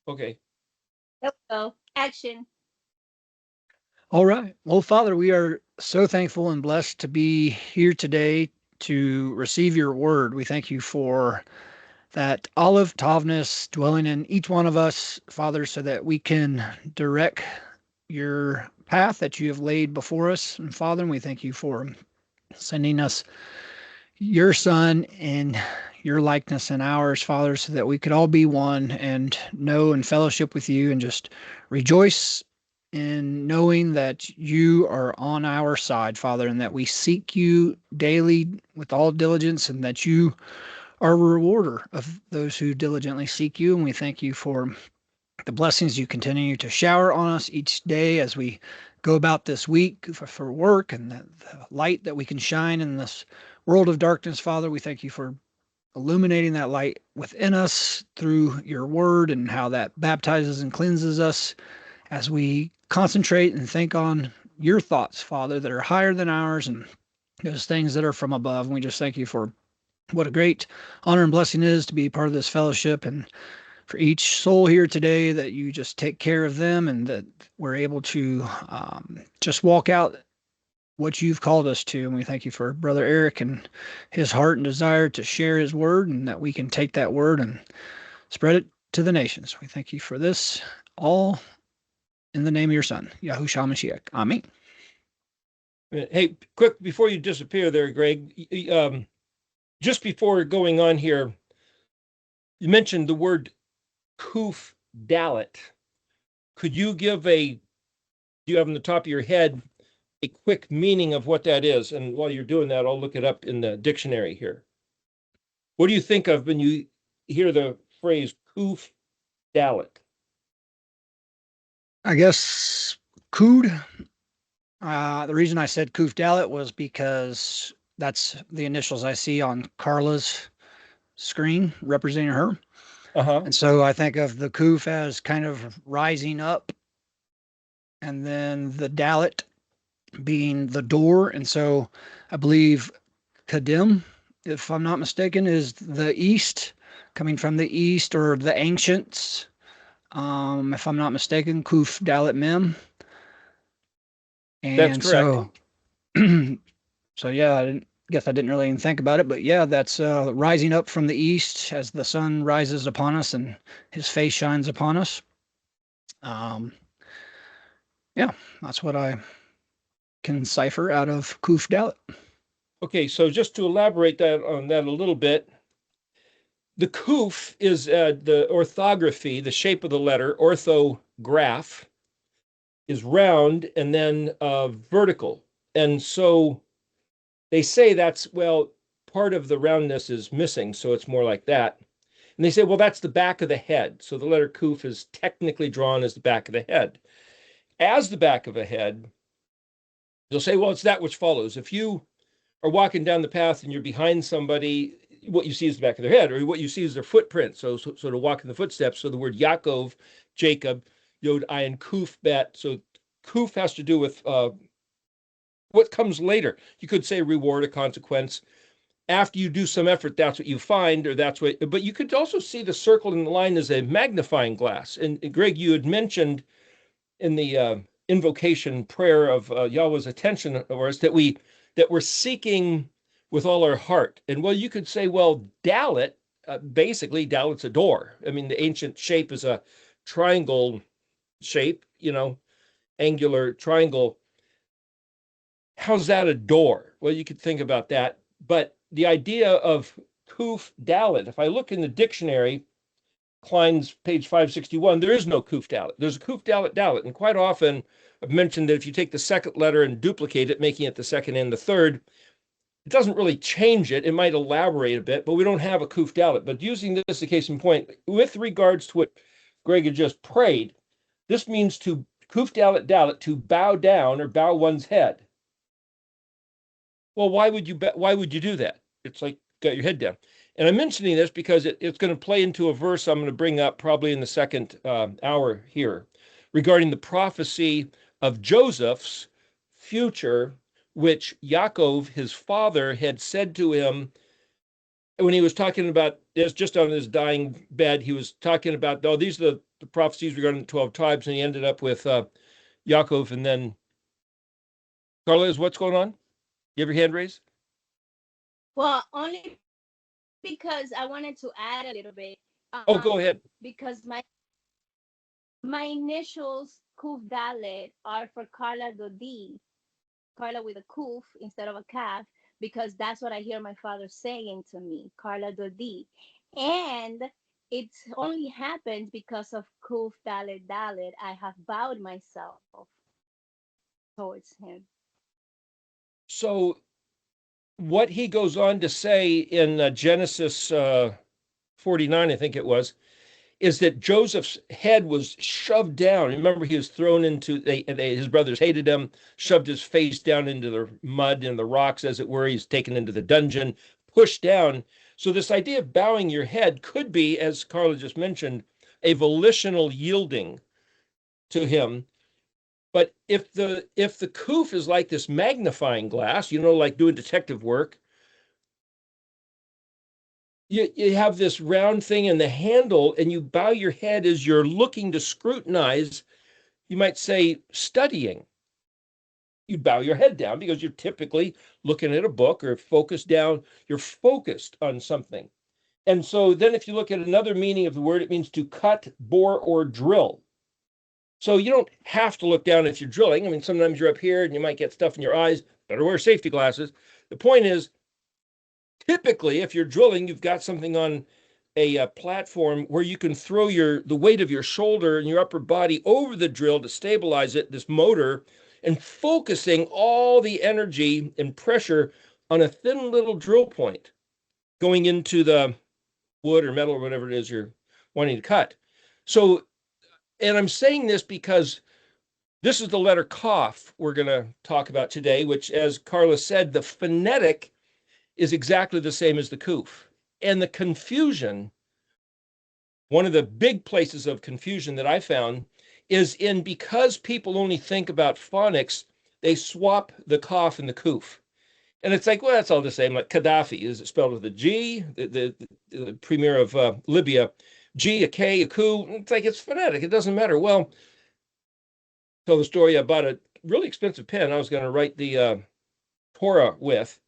Okay. There we go. Action. All right. Well, Father, we are so thankful and blessed to be here today to receive your word. We thank you for that ALEF-TAVness dwelling in each one of us, Father, so that we can direct your path that you have laid before us. And Father, we thank you for sending us your Son in your likeness and ours, Father, so that we could all be one and know and fellowship with you and just rejoice in knowing that you are on our side, Father, and that we seek you daily with all diligence and that you are a rewarder of those who diligently seek you. And we thank you for the blessings you continue to shower on us each day as we go about this week for work, and the light that we can shine in this world of darkness, Father. We thank you for illuminating that light within us through your word and how that baptizes and cleanses us as we concentrate and think on your thoughts, Father, that are higher than ours and those things that are from above. And we just thank you for what a great honor and blessing it is to be part of this fellowship, and for each soul here today, that you just take care of them and that we're able to just walk out what you've called us to. And we thank you for Brother Eric and his heart and desire to share his word, and that we can take that word and spread it to the nations. We thank you for this all in the name of your Son, Yahuah HMShYCx. Amen. Hey, quick, before you disappear there, Greg, just before going on here, you mentioned the word Kuf Dalet. Could you give do you have on the top of your head a quick meaning of what that is? And while you're doing that, I'll look it up in the dictionary here. What do you think of when you hear the phrase Kuf Dalet? I guess Kud. The reason I said Kuf Dalet was because that's the initials I see on Carla's screen representing her. Uh-huh. And so I think of the Kuf as kind of rising up, and then the Dalet being the door. And so I believe Kadim, if I'm not mistaken, is the east, coming from the east, or the ancients. If I'm not mistaken, Kuf Dalet Mem. That's And correct. so yeah, I didn't really even think about it, but yeah, that's rising up from the east as the sun rises upon us and his face shines upon us. Yeah, that's what I can cipher out of Kuf Dalet. Okay, so just to elaborate on that a little bit, the Kuf is the orthography, the shape of the letter, orthograph, is round and then vertical. And so they say that's, well, part of the roundness is missing, so it's more like that. And they say, well, that's the back of the head. So the letter Kuf is technically drawn as the back of the head. As the back of a head, they'll say, well, it's that which follows. If you are walking down the path and you're behind somebody, what you see is the back of their head, or what you see is their footprint. So to walk in the footsteps. So the word Yaakov, Jacob, Yod Ayin Kuf Bet. So Kuf has to do with what comes later. You could say reward, a consequence. After you do some effort, that's what you find, or that's what. But you could also see the circle in the line as a magnifying glass. And Greg, you had mentioned in the invocation prayer of Yahweh's attention, or is that we're seeking with all our heart. And well, you could say, well, Dalet, basically Dalet's a door. I mean, the ancient shape is a triangle shape, angular triangle. How's that a door? Well, you could think about that. But the idea of Kuf Dalet, if I look in the dictionary, Klein's page 561, there is no Kuf Dalet. There's a Kuf Dalet Dalet. And quite often, I've mentioned that if you take the second letter and duplicate it, making it the second and the third, it doesn't really change it. It might elaborate a bit, but we don't have a Kuf Dalet. But using this as a case in point, with regards to what Greg had just prayed, this means to Kuf Dalet Dalet, to bow down or bow one's head. Well, why would you do that? It's like got your head down. And I'm mentioning this because it's going to play into a verse I'm going to bring up probably in the second hour here regarding the prophecy of Joseph's future, which Yaakov, his father, had said to him when he was talking about this, just on his dying bed, he was talking about, oh, these are the prophecies regarding the 12 tribes, and he ended up with Yaakov, and then Carlos, what's going on? You have your hand raised? Well, only because I wanted to add a little bit. Oh, go ahead. Because my initials Kuf Dalet are for Carla Dodi, Carla with a Kuf instead of a Kaf, because that's what I hear my father saying to me, Carla Dodi. And it's only happened because of Kuf Dalet Dalet. I have bowed myself towards him. So what he goes on to say in Genesis 49, I think it was, is that Joseph's head was shoved down. Remember, he was thrown into, his brothers hated him, shoved his face down into the mud and the rocks, as it were. He's taken into the dungeon, pushed down. So this idea of bowing your head could be, as Carla just mentioned, a volitional yielding to him. But if the kuf is like this magnifying glass, like doing detective work, you have this round thing in the handle, and you bow your head as you're looking to scrutinize, you might say, studying. You bow your head down because you're typically looking at a book or focused down. You're focused on something. And so then if you look at another meaning of the word, it means to cut, bore, or drill. So you don't have to look down if you're drilling. I mean, sometimes you're up here and you might get stuff in your eyes. Better wear safety glasses. The point is, typically, if you're drilling, you've got something on a platform where you can throw the weight of your shoulder and your upper body over the drill to stabilize it, this motor, and focusing all the energy and pressure on a thin little drill point going into the wood or metal or whatever it is you're wanting to cut. So, and I'm saying this because this is the letter KAF we're going to talk about today, which, as Carla said, the phonetic is exactly the same as the kuf. And the confusion, one of the big places of confusion that I found is because people only think about phonics, they swap the kaf and the kuf. And it's like, well, that's all the same. Like Gaddafi, is it spelled with a G? The premier of Libya, G, a K, a Q. It's like, it's phonetic. It doesn't matter. Well, tell the story about a really expensive pen I was going to write the Torah with.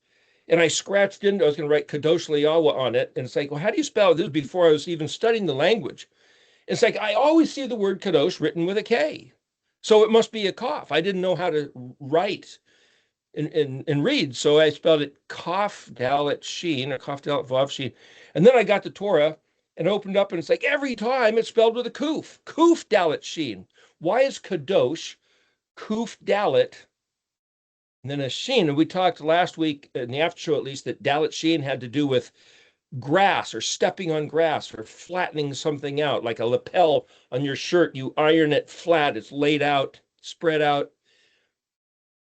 And I scratched into, I was going to write Kadosh Yahuah on it. And it's like, well, how do you spell it? This was before I was even studying the language. It's like, I always see the word Kadosh written with a K. So it must be a Kaf. I didn't know how to write and read. So I spelled it Kaf Dalet Sheen, or Kaf Dalet Vav Sheen. And then I got the Torah and opened up, and it's like every time it's spelled with a Kuf. Kuf Dalet Sheen. Why is Kadosh Kuf Dalet and then a sheen? And we talked last week in the after show, at least, that Dalet Sheen had to do with grass or stepping on grass or flattening something out, like a lapel on your shirt. You iron it flat, it's laid out, spread out.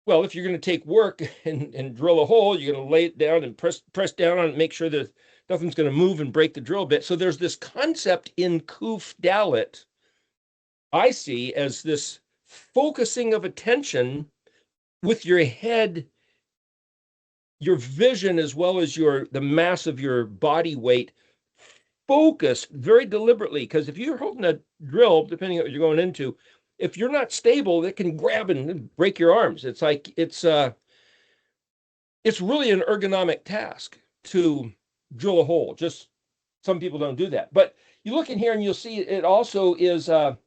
Well, if you're going to take work and drill a hole, you're going to lay it down and press down on it, make sure that nothing's going to move and break the drill bit. So there's this concept in Kuf Dalet I see as this focusing of attention with your head, your vision, as well as the mass of your body weight, focused very deliberately. Because if you're holding a drill, depending on what you're going into, if you're not stable, it can grab and break your arms. It's like it's really an ergonomic task to drill a hole. Just some people don't do that. But you look in here and you'll see it also is bow,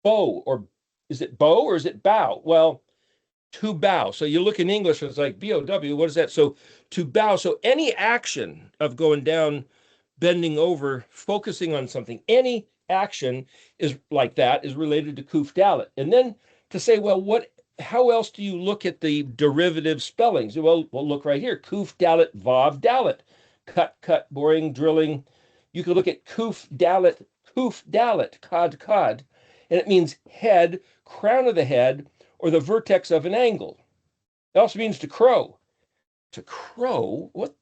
or is it bow or is it bow? Well, to bow. So you look in English, it's like B-O-W, what is that? So to bow. So any action of going down, bending over, focusing on something, any action is like that is related to Kuf Dalet. And then to say, well, how else do you look at the derivative spellings? Well, we'll look right here. Kuf Dalet, Vav Dalet. Cut, boring, drilling. You could look at Kuf Dalet, Kod, and it means head, crown of the head, or the vertex of an angle. It also means to crow. To crow? What,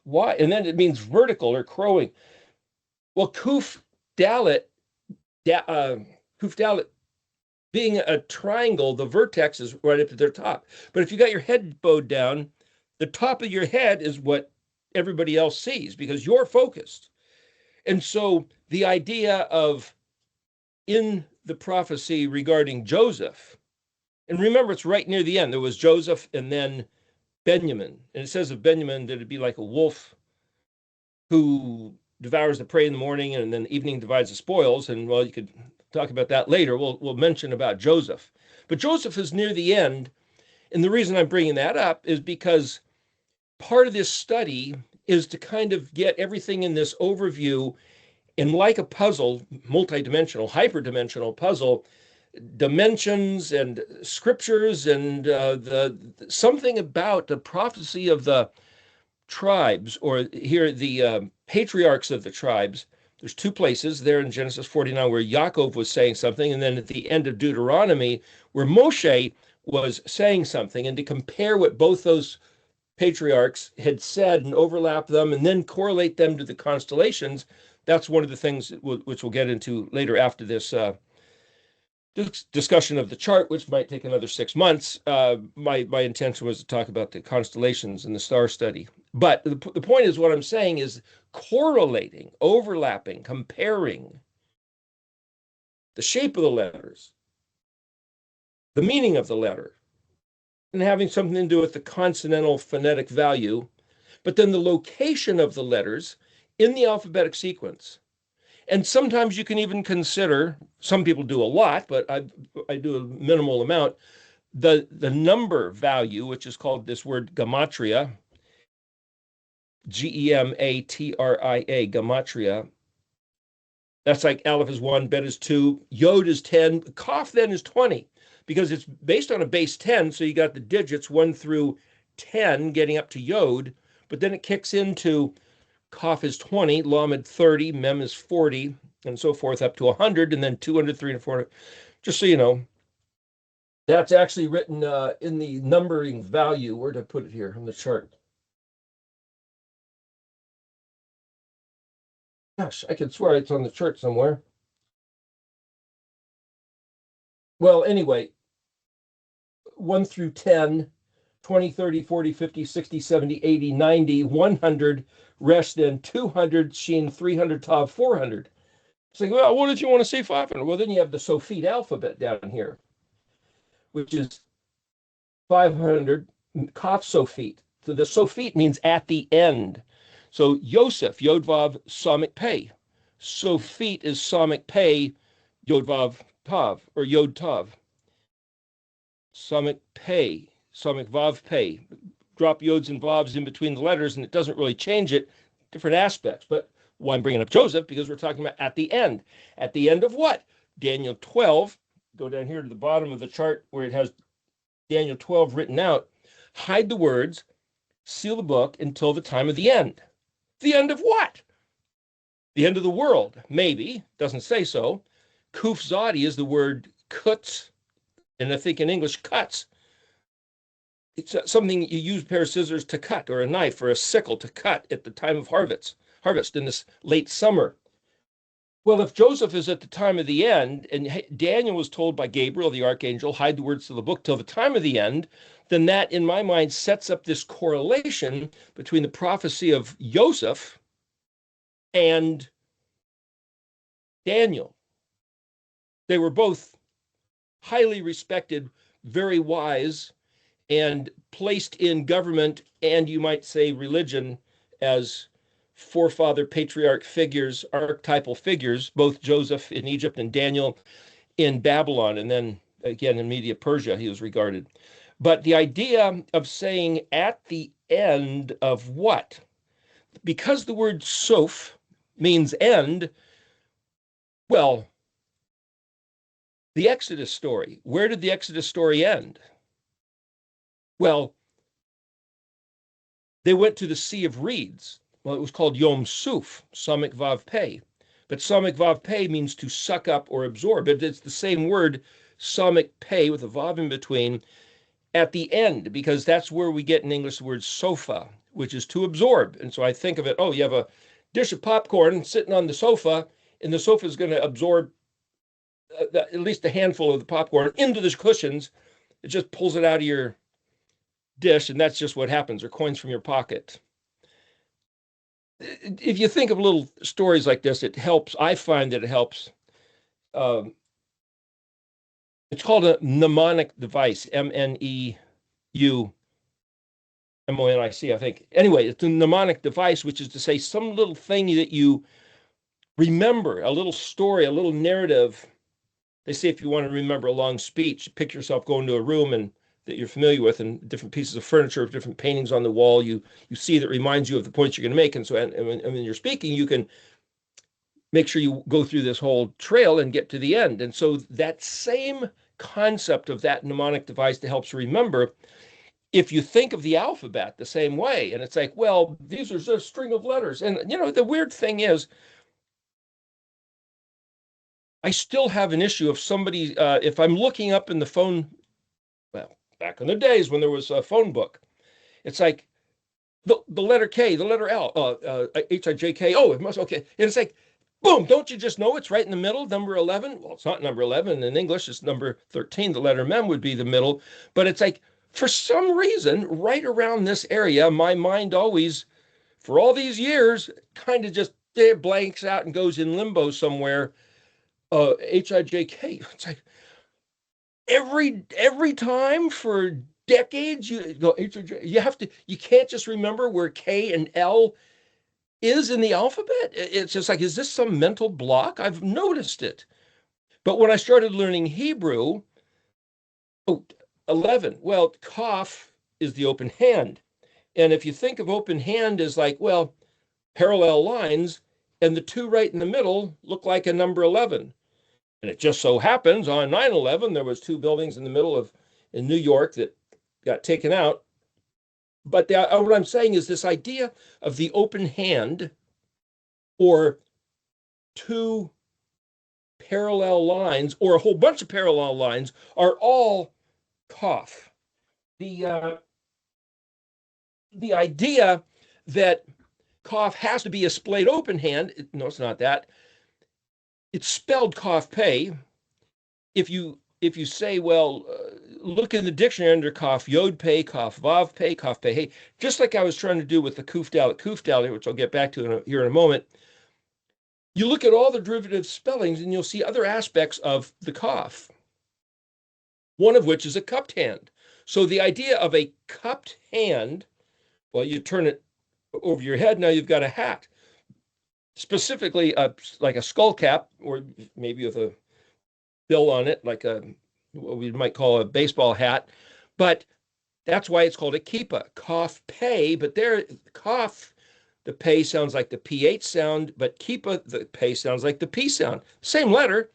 why? And then it means vertical or crowing. Well, Kuf Dalet, being a triangle, the vertex is right up to their top. But if you got your head bowed down, the top of your head is what everybody else sees because you're focused. And so the idea of in the prophecy regarding Joseph, and remember, it's right near the end. There was Joseph and then Benjamin. And it says of Benjamin that it'd be like a wolf who devours the prey in the morning and then evening divides the spoils. And well, you could talk about that later. We'll mention about Joseph. But Joseph is near the end. And the reason I'm bringing that up is because part of this study is to kind of get everything in this overview and like a puzzle, multidimensional, hyperdimensional puzzle, dimensions and scriptures and something about the prophecy of the tribes, or here the patriarchs of the tribes. There's two places there in Genesis 49 where Yaakov was saying something, and then at the end of Deuteronomy where Moshe was saying something, and to compare what both those patriarchs had said and overlap them and then correlate them to the constellations. That's one of the things which we'll get into later after this discussion of the chart, which might take another 6 months. My intention was to talk about the constellations and the star study. But the point is, what I'm saying is correlating, overlapping, comparing the shape of the letters, the meaning of the letter, and having something to do with the consonantal phonetic value, but then the location of the letters in the alphabetic sequence. And sometimes you can even consider, some people do a lot, but I do a minimal amount, the number value, which is called this word gematria, Gematria, gematria. That's like Aleph is 1, Bet is 2, Yod is 10, KAF then is 20, because it's based on a base 10, so you got the digits 1 through 10 getting up to Yod, but then it kicks into KAF is 20, Lamed 30, Mem is 40, and so forth up to 100, and then 200, 300, 400. Just so you know, that's actually written in the numbering value. Where did I put it here on the chart? Gosh, I could swear it's on the chart somewhere. Well, anyway, 1 through 10, 20, 30, 40, 50, 60, 70, 80, 90, 100, rest in 200, Sheen, 300, Tav, 400. It's like, well, what did you want to say 500? Well, then you have the Sophite alphabet down here, which is 500, Kaf Sophite. So the Sophite means at the end. So Yosef, Yodvav, Samik Pei. Sophite is Samik Pei, Yodvav Tav, or Yod Tav. Samik Pei, Samik Vav Pei. Drop Yods and Vavs in between the letters, and it doesn't really change it, different aspects. But why I'm bringing up Joseph, because we're talking about at the end. At the end of what? Daniel 12. Go down here to the bottom of the chart where it has Daniel 12 written out. Hide the words, seal the book until the time of the end. The end of what? The end of the world, maybe. Doesn't say so. Kuf Zadi is the word kutz, and I think in English, cuts. It's something you use a pair of scissors to cut, or a knife or a sickle to cut at the time of harvest in this late summer. Well, if Joseph is at the time of the end, and Daniel was told by Gabriel, the archangel, hide the words to the book till the time of the end, then that, in my mind, sets up this correlation between the prophecy of Joseph and Daniel. They were both highly respected, very wise, and placed in government, and you might say religion, as forefather patriarch figures, archetypal figures, both Joseph in Egypt and Daniel in Babylon, and then again in Media Persia he was regarded. But the idea of saying at the end of what? Because the word Soph means end, well, the Exodus story. Where did the Exodus story end? Well, they went to the Sea of Reeds. Well, it was called Yom Suf, Samik Vav Pei. But Samik Vav Pei means to suck up or absorb. It's the same word, Samik Pei, with a Vav in between, at the end, because that's where we get in English the word sofa, which is to absorb. And so I think of it, oh, you have a dish of popcorn sitting on the sofa, and the sofa is going to absorb at least a handful of the popcorn into the cushions. It just pulls it out of your dish, and that's just what happens, or coins from your pocket. if you think of little stories like this, it helps. I find that it helps. It's called a mnemonic device, MNEUMONIC, I think. Anyway, it's a mnemonic device, which is to say some little thing that you remember, a little story, a little narrative. They say if you want to remember a long speech, picture yourself going to a room and that you're familiar with, and different pieces of furniture, different paintings on the wall you see that reminds you of the points you're going to make. And so, and when you're speaking, you can make sure you go through this whole trail and get to the end. And so that same concept of that mnemonic device that helps remember, if you think of the alphabet the same way, and it's like, well, these are just a string of letters. And, you know, the weird thing is, I still have an issue if somebody, if I'm looking up in the phone, well, back in the days when there was a phone book, it's like the letter K, the letter L, HIJK, oh, it must, okay. And it's like, boom, don't you just know it's right in the middle, number 11? Well, it's not number 11 in English, it's number 13. The letter mem would be the middle. But it's like, for some reason, right around this area, my mind always, for all these years, kind of just blanks out and goes in limbo somewhere. HIJK. It's like every time for decades you go HIJ. You can't just remember where K and L is in the alphabet. It's just like, is this some mental block? I've noticed it. But when I started learning Hebrew, 11, well, KAF is the open hand. And if you think of open hand as like, well, parallel lines, and the two right in the middle look like a number 11. And it just so happens on 9/11, there was two buildings in the middle of in New York that got taken out. But what I'm saying is this idea of the open hand, or two parallel lines, or a whole bunch of parallel lines, are all KAF. The idea that KAF has to be a splayed open hand, no, it's not that. It's spelled KAF pei. If you say, well, look in the dictionary under KAF yod pei, KAF vav pei, KAF pei hey, just like I was trying to do with the kuf dalet, which I'll get back to here in a moment. You look at all the derivative spellings and you'll see other aspects of the KAF, one of which is a cupped hand. So the idea of a cupped hand, well, you turn it over your head, now you've got a hat. Specifically, like a skull cap, or maybe with a bill on it, like what we might call a baseball hat. But that's why it's called a kippah, KAF pei. But there, KAF, the pei sounds like the PH sound, but kippah, the pei sounds like the P sound. Same letter.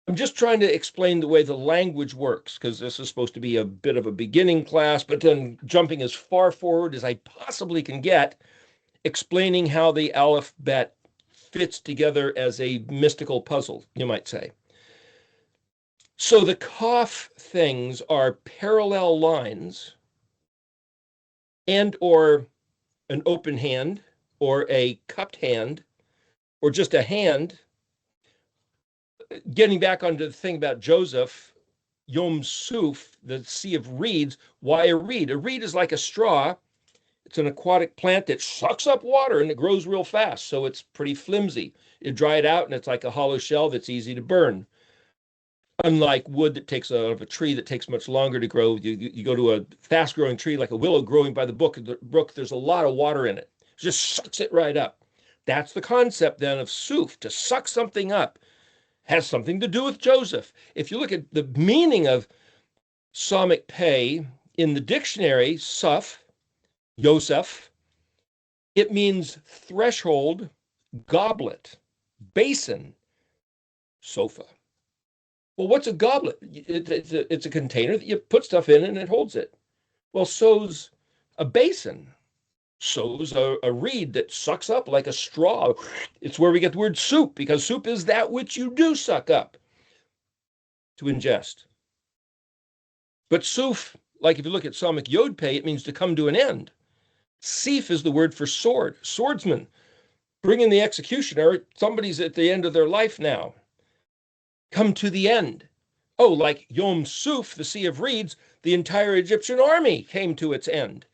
I'm just trying to explain the way the language works, because this is supposed to be a bit of a beginning class, but then jumping as far forward as I possibly can get, explaining how the Aleph-Bet fits together as a mystical puzzle, you might say. So the KAF things are parallel lines, and or an open hand, or a cupped hand, or just a hand. Getting back onto the thing about Joseph, Yom Suf, the Sea of Reeds, why a reed? A reed is like a straw. It's an aquatic plant that sucks up water and it grows real fast, so it's pretty flimsy. You dry it out and it's like a hollow shell that's easy to burn. Unlike wood that takes out of a tree that takes much longer to grow, you go to a fast-growing tree like a willow growing by the brook, there's a lot of water in it. It just sucks it right up. That's the concept then of suf, to suck something up. Has something to do with Joseph. If you look at the meaning of Psalmic pei in the dictionary, suf, Yosef, it means threshold, goblet, basin, sofa. Well, what's a goblet? It's a container that you put stuff in and it holds it. Well, so's a basin. So's a reed that sucks up like a straw. It's where we get the word soup, because soup is that which you do suck up to ingest. But suf, like if you look at Psalmic yod pei, it means to come to an end. Sif is the word for sword, swordsman. Bring in the executioner. Somebody's at the end of their life now. Come to the end. Oh, like Yom Suf, the Sea of Reeds, the entire Egyptian army came to its end.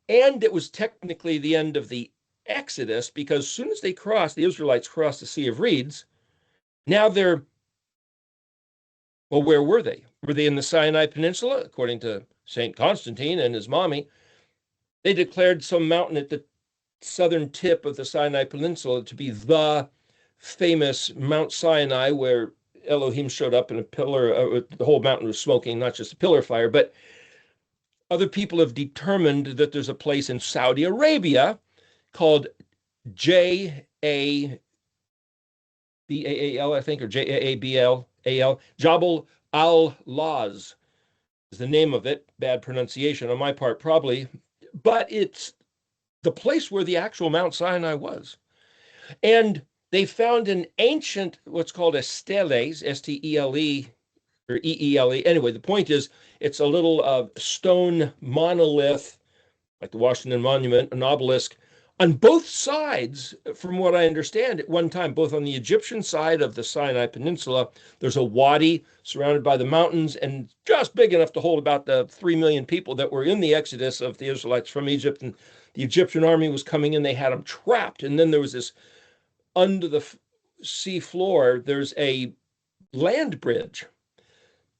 And it was technically the end of the Exodus, because as soon as the Israelites crossed the Sea of Reeds, now they're, well, where were they? Were they in the Sinai Peninsula? According to St. Constantine and his mommy, they declared some mountain at the southern tip of the Sinai Peninsula to be the famous Mount Sinai, where Elohim showed up in a pillar. The whole mountain was smoking, not just a pillar fire. But other people have determined that there's a place in Saudi Arabia called Jabaal, I think, or Jaabal, Jabal al-Laz is the name of it. Bad pronunciation on my part, probably. But it's the place where the actual Mount Sinai was. And they found an ancient, what's called a stele, S-T-E-L-E, or E-E-L-E. Anyway, the point is, it's a little stone monolith, like the Washington Monument, an obelisk, on both sides, from what I understand, at one time, both on the Egyptian side of the Sinai Peninsula, there's a wadi surrounded by the mountains and just big enough to hold about the 3 million people that were in the exodus of the Israelites from Egypt. And the Egyptian army was coming in, they had them trapped. And then there was this, under the sea floor, there's a land bridge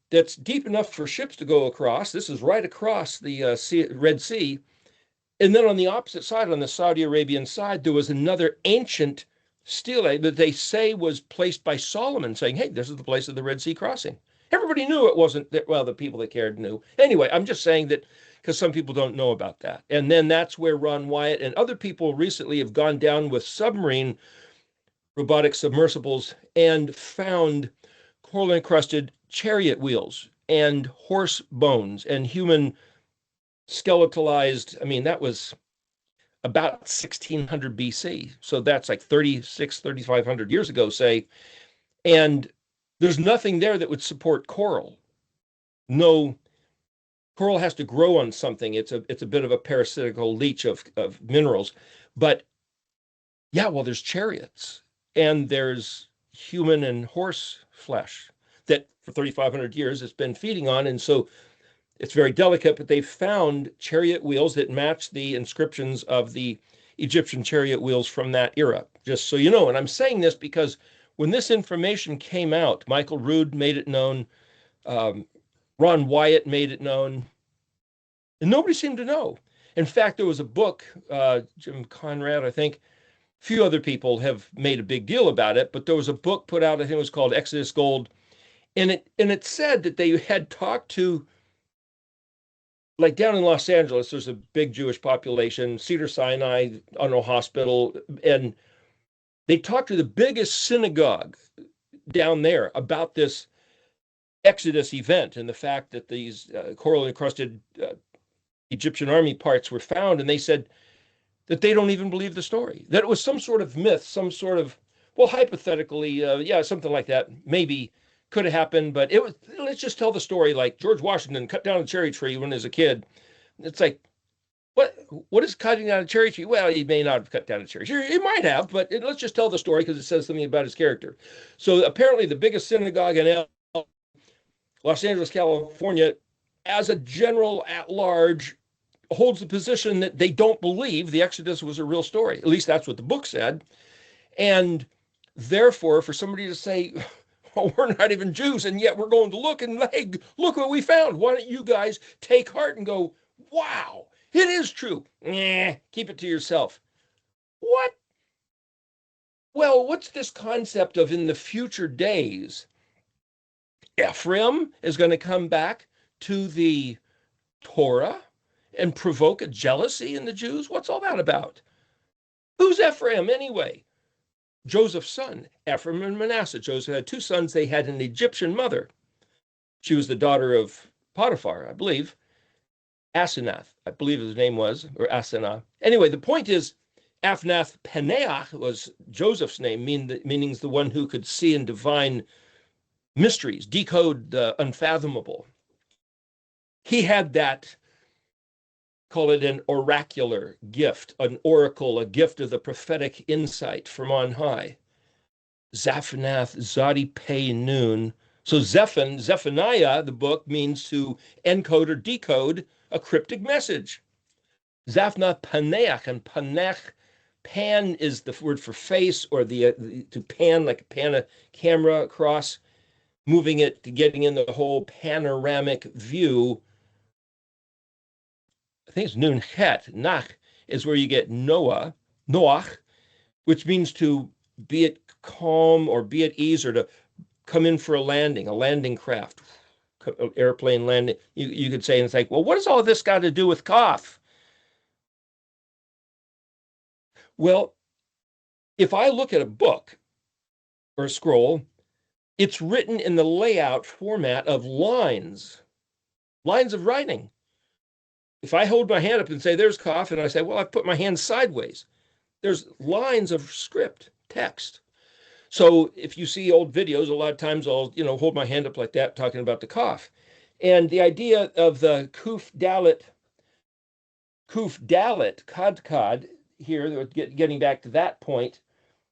that's deep enough for ships to go across. This is right across the Red Sea. And then on the opposite side, on the Saudi Arabian side, there was another ancient stele that they say was placed by Solomon, saying, hey, this is the place of the Red Sea crossing. Everybody knew it wasn't that, well, the people that cared knew. Anyway, I'm just saying that because some people don't know about that. And then that's where Ron Wyatt and other people recently have gone down with submarine robotic submersibles and found coral encrusted chariot wheels and horse bones and human skeletalized. I mean, that was about 1600 BC. So that's like 3,500 years ago, say. And there's nothing there that would support coral. No, coral has to grow on something. It's a bit of a parasitical leech of minerals. But yeah, well, there's chariots and there's human and horse flesh that for 3,500 years it's been feeding on. And so it's very delicate, but they found chariot wheels that match the inscriptions of the Egyptian chariot wheels from that era, just so you know. And I'm saying this because when this information came out, Michael Rood made it known, Ron Wyatt made it known, and nobody seemed to know. In fact, there was a book, Jim Conrad, I think, a few other people have made a big deal about it, but there was a book put out, I think it was called Exodus Gold, and it said that they had talked to, like down in Los Angeles, there's a big Jewish population, Cedar-Sinai, Ono Hospital, and they talked to the biggest synagogue down there about this Exodus event and the fact that these coral-encrusted Egyptian army parts were found, and they said that they don't even believe the story, that it was some sort of myth, some sort of, well, hypothetically, yeah, something like that, maybe could have happened, but it was, let's just tell the story like George Washington cut down a cherry tree when he was a kid. It's like, what is cutting down a cherry tree? Well, he may not have cut down a cherry tree. He might have, but let's just tell the story because it says something about his character. So apparently the biggest synagogue in Los Angeles, California, as a general at large, holds the position that they don't believe the Exodus was a real story. At least that's what the book said. And therefore, for somebody to say, well, we're not even Jews, and yet we're going to look and, hey, look what we found. Why don't you guys take heart and go, wow, it is true. Keep it to yourself. What? Well, what's this concept of in the future days, Ephraim is going to come back to the Torah and provoke a jealousy in the Jews? What's all that about? Who's Ephraim anyway? Joseph's son, Ephraim and Manasseh. Joseph had two sons. They had an Egyptian mother. She was the daughter of Potiphar, I believe. Asenath, I believe his name was, or Asenath. Anyway, the point is, Aphnath Paneach was Joseph's name, meaning the one who could see and divine mysteries, decode the unfathomable. He had that, call it an oracular gift, an oracle, a gift of the prophetic insight from on high. Zaphanath Zadi Pei Nun. So Zephaniah, the book, means to encode or decode a cryptic message. Zaphnath Paneach, and Panech, pan is the word for face, or to pan, like pan a camera across, moving it to getting in the whole panoramic view. I think it's nun het. Nach is where you get Noah, Noach, which means to be at calm or be at ease, or to come in for a landing craft, airplane landing. You could say, and it's like, well, what does all this got to do with KAF? Well, if I look at a book or a scroll, it's written in the layout format of lines of writing. If I hold my hand up and say, there's KAF, and I say, well, I've put my hand sideways, there's lines of script, text. So if you see old videos, a lot of times I'll, hold my hand up like that, talking about the KAF. And the idea of the Kuf Dalet, Kod, here, getting back to that point,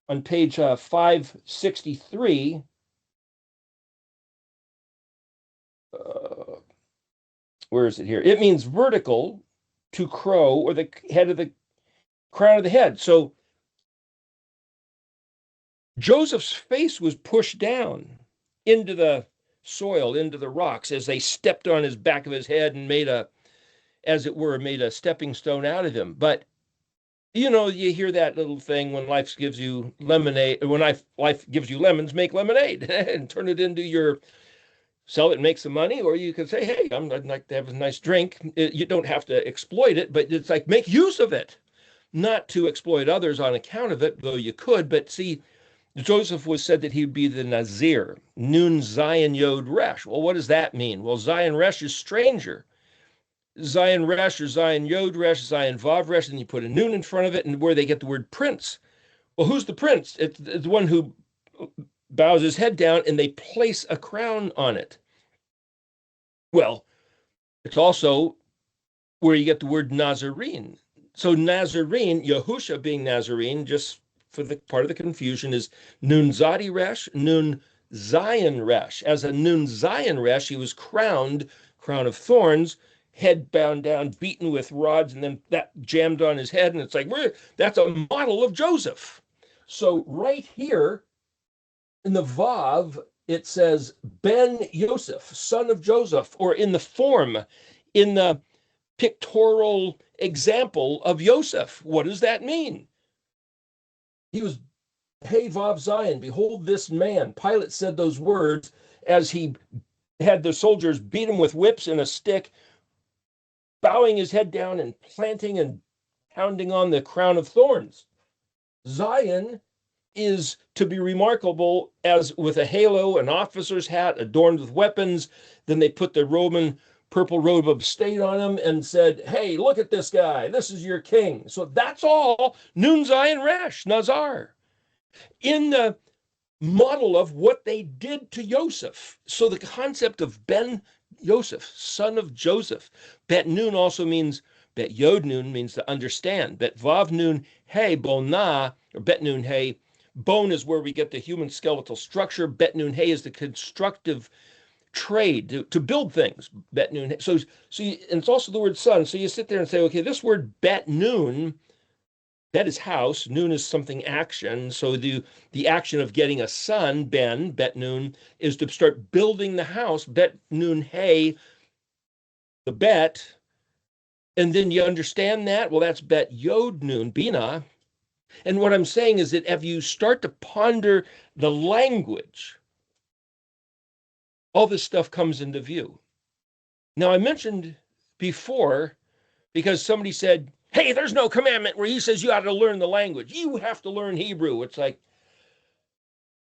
on page 563, where is it here? It means vertical, to crow, or the head of the crown of the head. So Joseph's face was pushed down into the soil, into the rocks, as they stepped on his back of his head and made a stepping stone out of him. But you hear that little thing, when life gives you lemonade, when life gives you lemons, make lemonade and turn it into sell it and make some money. Or you could say, hey, I'd like to have a nice drink. You don't have to exploit it, but it's like, make use of it, not to exploit others on account of it, though you could. But see, Joseph was said that he'd be the Nazir, Nun Zayin Yod Resh. Well, what does that mean? Well, Zayin Resh is stranger. Zayin Resh or Zayin Yod Resh, Zayin Vav Resh, and you put a Nun in front of it, and where they get the word prince. Well, who's the prince? It's the one who bows his head down and they place a crown on it. Well, it's also where you get the word Nazarene. So Nazarene, Yahusha being Nazarene, just for the part of the confusion, is Nun Zadi Resh, Nun Zayin Resh. As a Nun Zayin Resh, he was crowned, crown of thorns, head bound down, beaten with rods, and then that jammed on his head. And it's like, that's a model of Joseph. So right here in the Vav, it says Ben Yosef, son of Joseph, or in the pictorial example of Yosef. What does that mean? He was, hey, Vav Zion, behold this man. Pilate said those words as he had the soldiers beat him with whips and a stick, bowing his head down and planting and pounding on the crown of thorns. Zion is to be remarkable as with a halo, an officer's hat adorned with weapons. Then they put the Roman purple robe of state on him and said, hey, look at this guy. This is your king. So that's all Nun Zayin Resh, Nazar, in the model of what they did to Joseph. So the concept of Ben Yosef, son of Joseph. Bet Nun also means, Bet Yod Nun means to understand. Bet Vav Nun Hey Bona, or Bet Nun Hey, bone is where we get the human skeletal structure. Bet Nun Hey is the constructive trade to build things. Bet Nun Hey. So and it's also the word son. So you sit there and say, okay, this word Bet Nun, Bet is house, Nun is something action. So the action of getting a son, Ben, Bet Nun, is to start building the house. Bet Nun Hey, the bet. And then you understand that? Well, that's Bet Yod Nun, Bina. And what I'm saying is that if you start to ponder the language, all this stuff comes into view. Now, I mentioned before, because somebody said, hey, there's no commandment where he says you ought to learn the language. You have to learn Hebrew. It's like,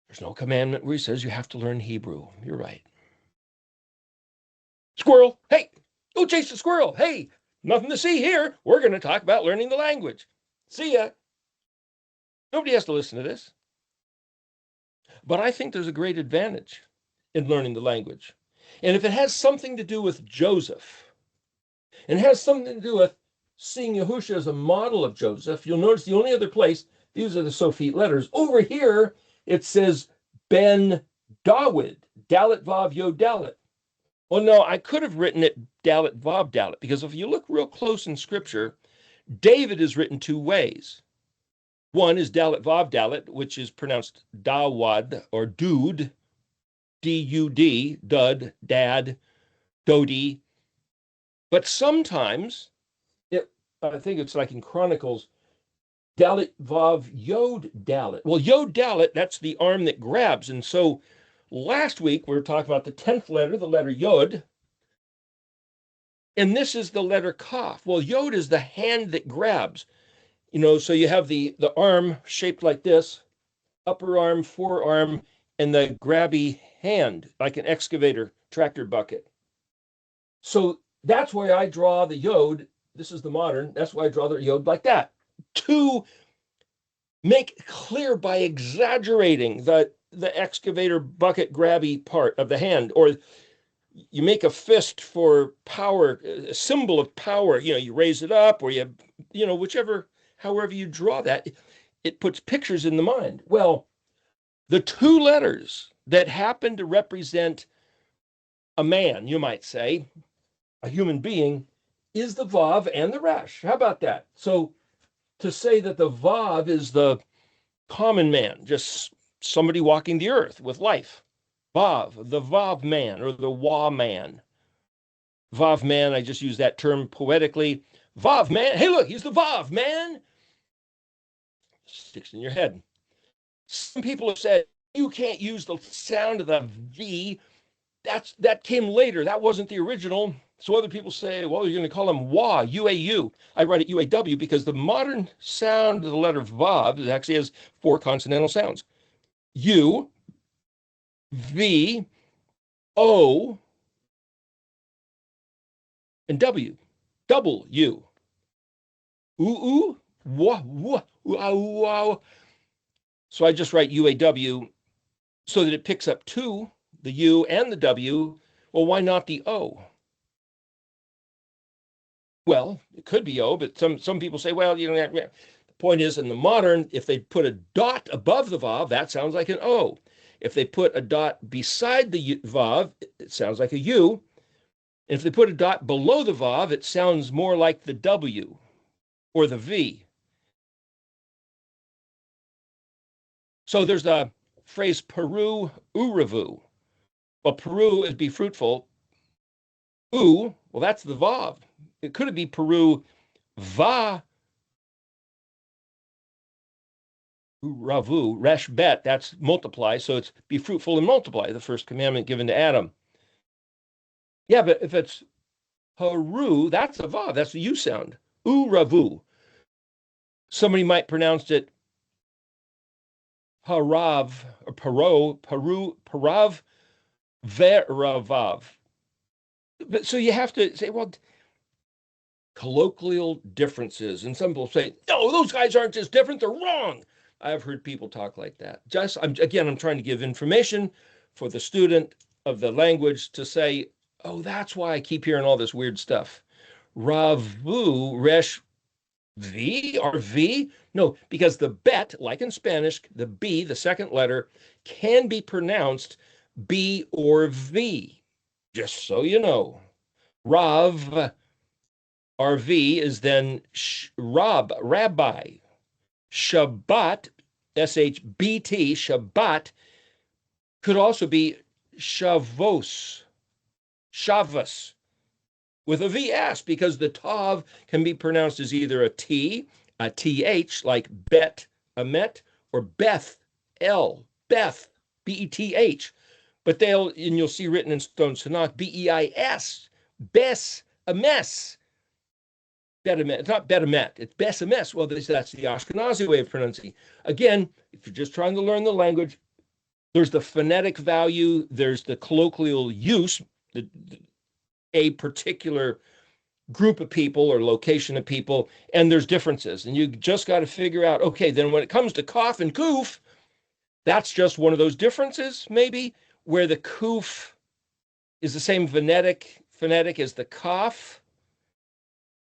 there's no commandment where he says you have to learn Hebrew. You're right. Squirrel, hey, go chase the squirrel. Hey, nothing to see here. We're going to talk about learning the language. See ya. Nobody has to listen to this. But I think there's a great advantage in learning the language. And if it has something to do with Joseph, and has something to do with seeing Yahusha as a model of Joseph, you'll notice the only other place, these are the Sophite letters. Over here, it says Ben Dawid, Dalet Vav Yod Dalet. Well, no, I could have written it Dalet Vav Dalet, because if you look real close in Scripture, David is written two ways. One is Dalet Vav Dalet, which is pronounced Dawad or Dude, D-U-D, Dud, Dad, Dodi. But sometimes, I think it's like in Chronicles, Dalet Vav Yod Dalet. Well, Yod Dalet, that's the arm that grabs. And so last week we were talking about the 10th letter, the letter Yod. And this is the letter Kaf. Well, Yod is the hand that grabs. So you have the arm shaped like this, upper arm, forearm, and the grabby hand, like an excavator tractor bucket. So that's why I draw the Yod. This is the modern. That's why I draw the Yod like that, to make clear by exaggerating the excavator bucket grabby part of the hand. Or you make a fist for power, a symbol of power. You raise it up, or whichever, however you draw that, it puts pictures in the mind. Well, the two letters that happen to represent a man, you might say, a human being, is the Vav and the Resh. How about that? So to say that the Vav is the common man, just somebody walking the earth with life. Vav, the Vav man, or the Wa man. Vav man, I just use that term poetically. Vav man, hey look, he's the Vav man. Sticks in your head. Some people have said, you can't use the sound of the V. That came later. That wasn't the original. So other people say, well, you're going to call him Wa, U-A-U. I write it U-A-W because the modern sound of the letter Vav actually has 4 consonantal sounds. U, V, O, and W. Double U. Ooh, wah, wah, wow. So I just write U-A-W so that it picks up 2, the U and the W. Well, why not the O? Well, it could be O, but some people say, well, the point is, in the modern, if they put a dot above the Vav, that sounds like an O. If they put a dot beside the Vav, it sounds like a U. And if they put a dot below the Vav, it sounds more like the W or the V. So there's the phrase Peru uravu. Well, Peru is be fruitful. Well, that's the Vav. It could be Peru va uravu, resh bet, that's multiply. So it's be fruitful and multiply, the first commandment given to Adam. Yeah, but if it's Peru, that's a Vav, that's the U sound. Uravu. Somebody might pronounce it Parav, or Parav, Veravav. But so you have to say, well, colloquial differences. And some people say, no, those guys aren't just different, they're wrong. I've heard people talk like that. I'm trying to give information for the student of the language to say, oh, that's why I keep hearing all this weird stuff. Ravu, resh, V or V? No, because the bet, like in Spanish, the B, the second letter, can be pronounced B or V, just so you know. Rav, RV is then rabbi. Shabbat, S-H-B-T, Shabbat, could also be Shavos, with a VS, because the Tav can be pronounced as either a T, a TH, like Bet, Amet, or Beth, L, Beth, B-E-T-H. But and you'll see written in Stone Tanakh, B-E-I-S, Bes, a mess. Betamet. It's not Betamet, it's Besames. Well, that's the Ashkenazi way of pronouncing. Again, if you're just trying to learn the language, there's the phonetic value, there's the colloquial use, a particular group of people or location of people, and there's differences. And you just got to figure out, okay, then when it comes to Kaf and Kuf, that's just one of those differences, maybe, where the Kuf is the same phonetic as the Kaf.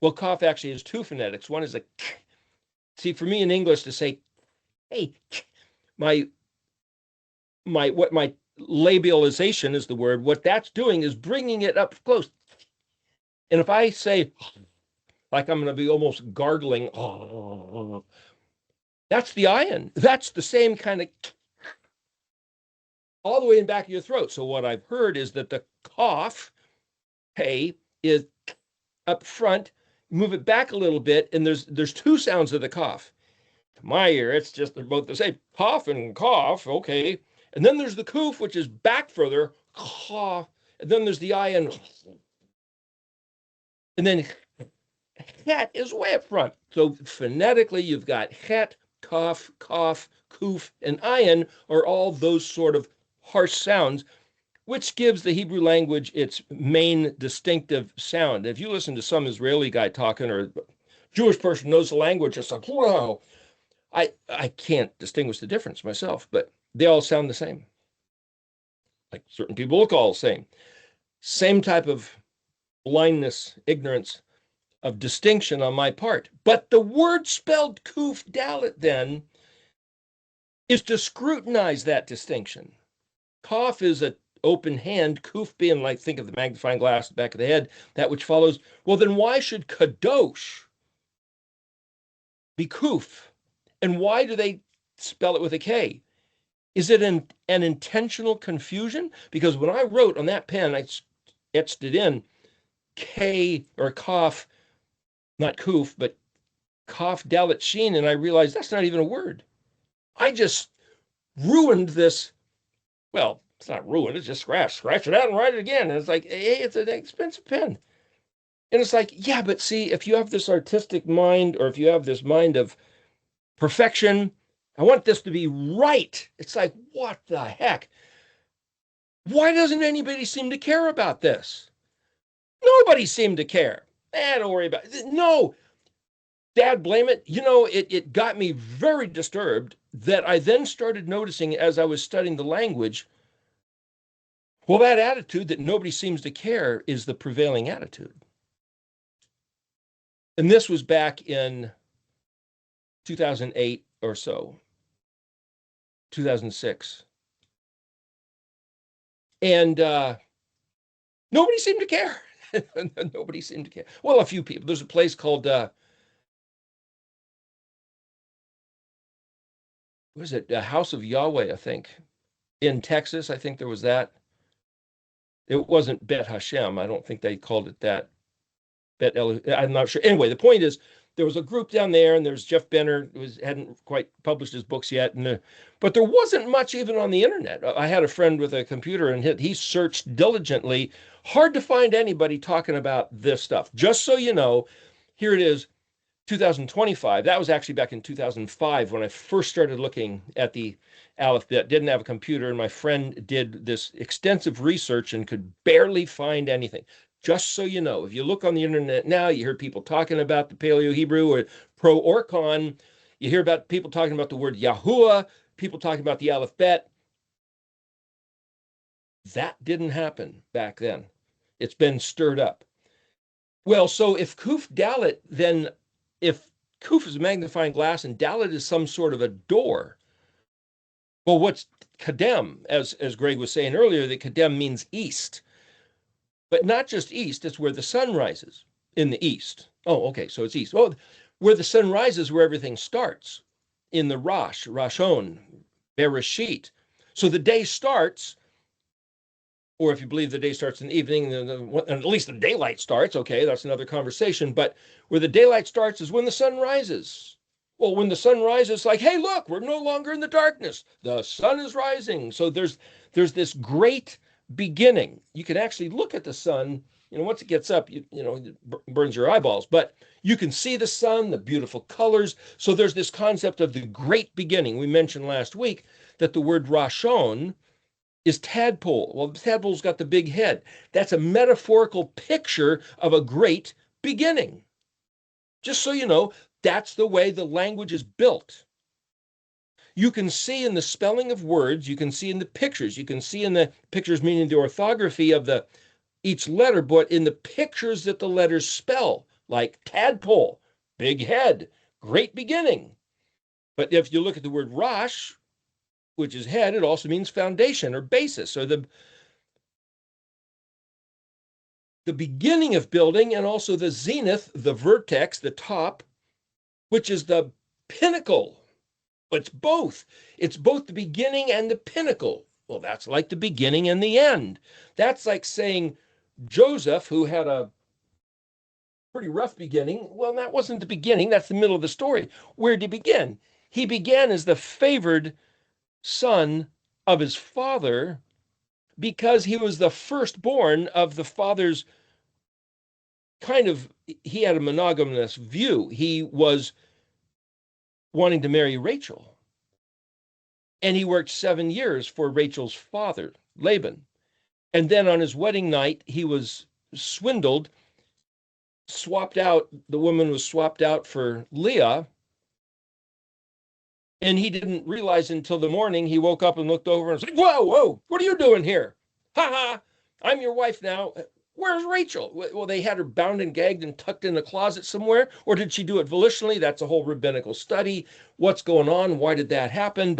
Well, Kaf actually has 2 phonetics. One is a k. See, for me in English to say, hey, my labialization is the word. What that's doing is bringing it up close. And if I say, like I'm going to be almost gargling, That's the ayin. That's the same kind of all the way in the back of your throat. So what I've heard is that the cough, hey, is up front. Move it back a little bit, and there's two sounds of the cough. To my ear, it's just they're both the same. Cough and cough, okay. And then there's the kuf, which is back further, cough. And then there's the ayin. And then het is way up front. So phonetically, you've got het, cough, cough, kuf, and ayin are all those sort of harsh sounds, which gives the Hebrew language its main distinctive sound. If you listen to some Israeli guy talking or Jewish person knows the language, it's like, wow. I can't distinguish the difference myself, but they all sound the same. Like certain people look all the same. Same type of blindness, ignorance of distinction on my part. But the word spelled kuf dalet then is to scrutinize that distinction. Kaf is an open hand, kuf being like, think of the magnifying glass at the back of the head, that which follows. Well, then why should kadosh be kuf? And why do they spell it with a K? Is it an intentional confusion? Because when I wrote on that pen, I etched it in K or Kaf, not Kuf, but Kaf Dalet Sheen, and I realized that's not even a word. I just ruined this. Well, it's not ruined, it's just scratch it out and write it again. And it's like, hey, it's an expensive pen. And it's like, yeah, but see, if you have this artistic mind, or if you have this mind of perfection, I want this to be right. It's like, what the heck? Why doesn't anybody seem to care about this? Nobody seemed to care. Don't worry about it. No, Dad, blame it. It got me very disturbed that I then started noticing as I was studying the language, well, that attitude that nobody seems to care is the prevailing attitude. And this was back in 2008 or so, 2006. And nobody seemed to care. Nobody seemed to care. Well, a few people. There's a place called, what was it? House of Yahuah, I think, in Texas. I think there was that. It wasn't Bet Hashem. I don't think they called it that. I'm not sure. Anyway, the point is, there was a group down there, and there's Jeff Benner, who hadn't quite published his books yet, but there wasn't much even on the internet. I had a friend with a computer, and he searched diligently. Hard to find anybody talking about this stuff. Just so you know, here it is, 2025. That was actually back in 2005 when I first started looking at the ALEF-BEIT. Didn't have a computer, and my friend did this extensive research and could barely find anything. Just so you know, if you look on the internet now, you hear people talking about the Paleo-Hebrew or pro or con. You hear about people talking about the word Yahuah, people talking about the ALEF-BEIT. That didn't happen back then. It's been stirred up. Well, so if Kuf Dalet, then if Kuf is a magnifying glass and Dalet is some sort of a door, well, what's Kadem? As Greg was saying earlier, that Kadem means east. But not just east, it's where the sun rises in the east. Oh, okay, so it's east. Well, where the sun rises, where everything starts, in the Rashon, Bereshit. So the day starts, or if you believe the day starts in the evening, at least the daylight starts, okay, that's another conversation. But where the daylight starts is when the sun rises. Well, when the sun rises, like, hey, look, we're no longer in the darkness. The sun is rising. So there's this great beginning. You can actually look at the sun, once it gets up, it burns your eyeballs, but you can see the sun, the beautiful colors. So there's this concept of the great beginning. We mentioned last week that the word Rashon is tadpole. Well, the tadpole's got the big head. That's a metaphorical picture of a great beginning. Just so you know, that's the way the language is built. You can see in the spelling of words, you can see in the pictures, you can see in the pictures, meaning the orthography of each letter, but in the pictures that the letters spell, like tadpole, big head, great beginning. But if you look at the word Rosh, which is head, it also means foundation or basis, or the beginning of building, and also the zenith, the vertex, the top, which is the pinnacle It's both. It's both the beginning and the pinnacle. Well, that's like the beginning and the end. That's like saying Joseph, who had a pretty rough beginning, well, that wasn't the beginning. That's the middle of the story. Where did he begin? He began as the favored son of his father because he was the firstborn of the father's he had a monogamous view. He was wanting to marry Rachel. And he worked 7 years for Rachel's father, Laban. And then on his wedding night, he was swindled, swapped out. The woman was swapped out for Leah. And he didn't realize until the morning. He woke up and looked over and was like, whoa, whoa, what are you doing here? Ha ha, I'm your wife now. Where's Rachel? Well, they had her bound and gagged and tucked in the closet somewhere. Or did she do it volitionally? That's a whole rabbinical study. What's going on? Why did that happen?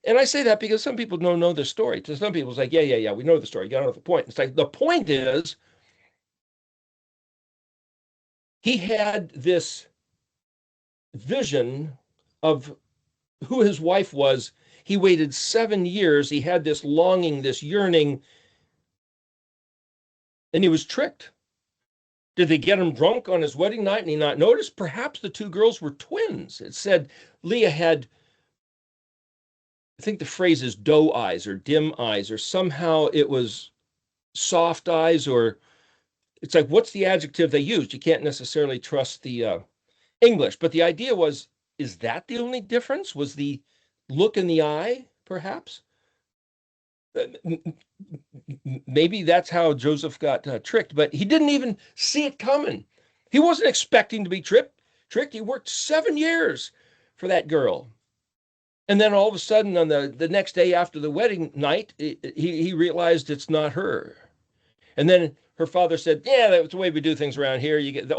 And I say that because some people don't know the story. To some people, it's like, yeah, we know the story. You got to know the point. It's like, the point is, he had this vision of who his wife was. He waited 7 years. He had this longing, this yearning, and he was tricked. Did they get him drunk on his wedding night and he not notice? Perhaps the two girls were twins. It said Leah had, I think the phrase is doe eyes or dim eyes, or somehow it was soft eyes, or it's like, what's the adjective they used? You can't necessarily trust the English, but the idea was, is that the only difference? Was the look in the eye, perhaps? Maybe that's how Joseph got tricked, but he didn't even see it coming. He wasn't expecting to be tricked. He worked 7 years for that girl. And then all of a sudden, on the next day after the wedding night, he realized it's not her. And then her father said, yeah, that's the way we do things around here. You get the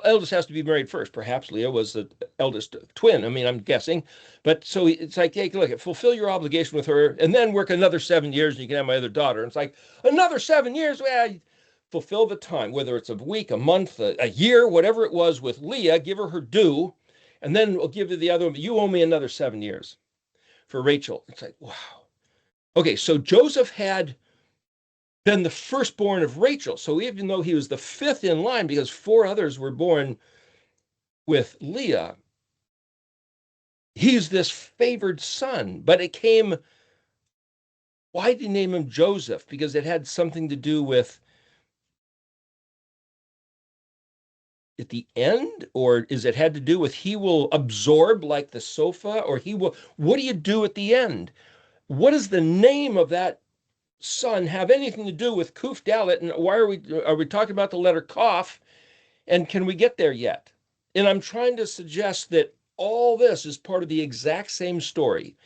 eldest has to be married first. Perhaps Leah was the eldest twin. I mean, I'm guessing. But so it's like, hey, look, fulfill your obligation with her and then work another 7 years and you can have my other daughter. And it's like, another 7 years? Well, fulfill the time, whether it's a week, a month, a year, whatever it was with Leah, give her due. And then we'll give you the other one. But you owe me another 7 years for Rachel. It's like, wow. Okay, so Joseph had been the firstborn of Rachel. So even though he was the fifth in line, because 4 others were born with Leah, he's this favored son. But it came, why did he name him Joseph? Because it had something to do with at the end, or is it had to do with he will absorb like the sofa, or he will, what do you do at the end? What does the name of that son have anything to do with Kuf Dalet? And why are we talking about the letter KAF? And can we get there yet? And I'm trying to suggest that all this is part of the exact same story.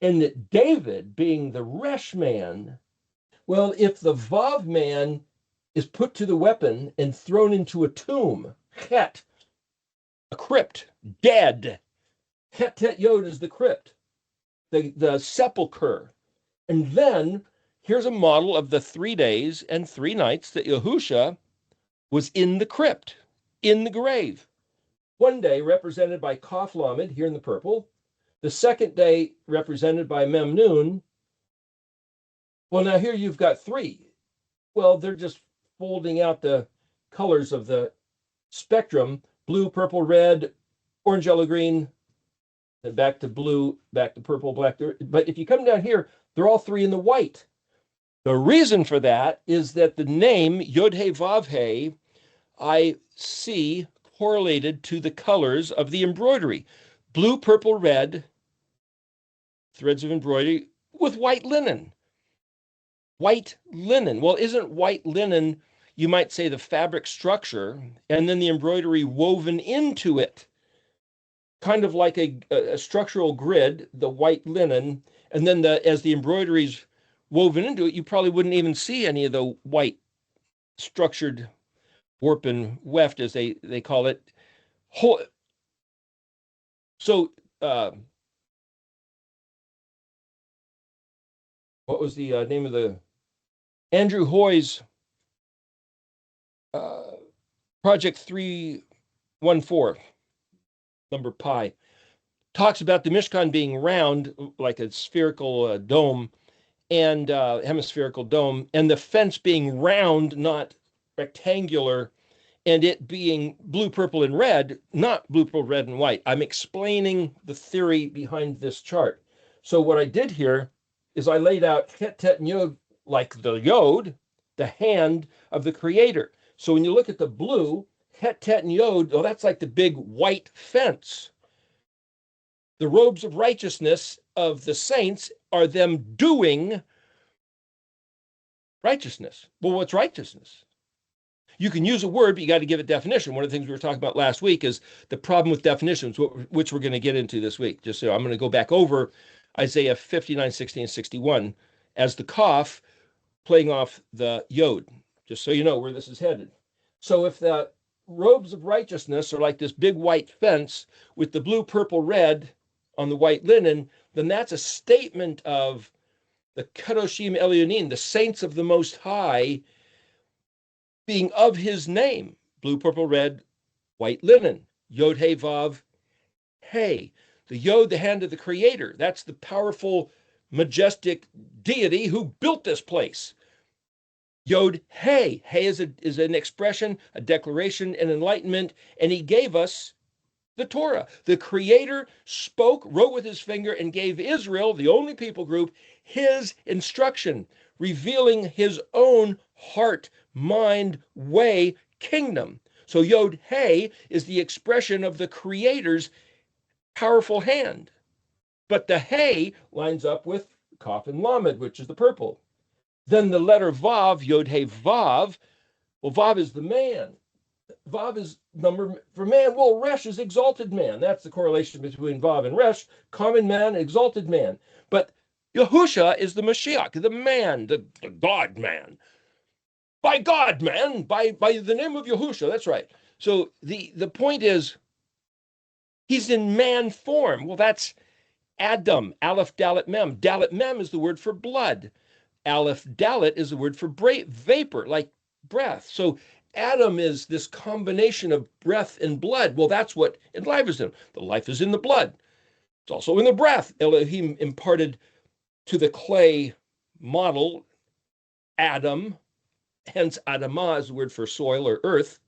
And that David, being the Resh man, well, if the Vav man is put to the weapon and thrown into a tomb, Chet, a crypt, dead. Chet Tet Yod is the crypt, the sepulcher. And then here's a model of the 3 days and 3 nights that Yahusha was in the crypt, in the grave. One day represented by Kaf Lamed here in the purple. The second day represented by Mem Nun. Well, now here you've got 3. Well, they're just folding out the colors of the spectrum: blue, purple, red, orange, yellow, green, then back to blue, back to purple, black. But if you come down here, they're all 3 in the white. The reason for that is that the name Yod-He Vav-He I see correlated to the colors of the embroidery: blue, purple, red, threads of embroidery with white linen. White linen. Well, isn't white linen, you might say, the fabric structure, and then the embroidery woven into it, kind of like a structural grid, the white linen, and then as the embroidery's woven into it, you probably wouldn't even see any of the white structured warp and weft, as they call it. So what was the name of the Andrew Hoy's Project 314, number pi, talks about the Mishkan being round, like a spherical dome, and hemispherical dome, and the fence being round, not rectangular, and it being blue, purple, and red, not blue, purple, red, and white. I'm explaining the theory behind this chart. So what I did here is I laid out Het, Tet, and Yod like the Yod, the hand of the Creator. So when you look at the blue, Het, Tet, and Yod, well, that's like the big white fence. The robes of righteousness of the saints are them doing righteousness. Well, what's righteousness? You can use a word, but you got to give it definition. One of the things we were talking about last week is the problem with definitions, which we're going to get into this week. Just so I'm going to go back over Isaiah 59, 60, and 61 as the KAF playing off the Yod, just so you know where this is headed. So if the robes of righteousness are like this big white fence with the blue, purple, red on the white linen, then that's a statement of the Kadoshim Elyonin, the saints of the Most High, being of his name, blue, purple, red, white linen, Yod, He, Vav, He. The Yod, the hand of the Creator. That's the powerful, majestic deity who built this place. Yod, He. He is an expression, a declaration, an enlightenment, and he gave us the Torah. The Creator spoke, wrote with his finger, and gave Israel, the only people group, his instruction, revealing his own heart, mind, way, kingdom. So Yod He is the expression of the Creator's powerful hand. But the He lines up with Kaf and Lamed, which is the purple. Then the letter Vav, Yod He Vav, well, Vav is the man. Vav is number for man. Well, Resh is exalted man. That's the correlation between Vav and Resh, common man, exalted man. But Yahusha is the Mashiach, the man, the God man. By God, man, by the name of Yahusha, that's right. So the point is, he's in man form. Well, that's Adam, Aleph, Dalet, Mem. Dalet, Mem is the word for blood. Aleph, Dalet is the word for vapor, like breath. So Adam is this combination of breath and blood. Well, that's what enlivens him. The life is in the blood. It's also in the breath. Elohim imparted to the clay model, Adam, hence Adamah is the word for soil or earth.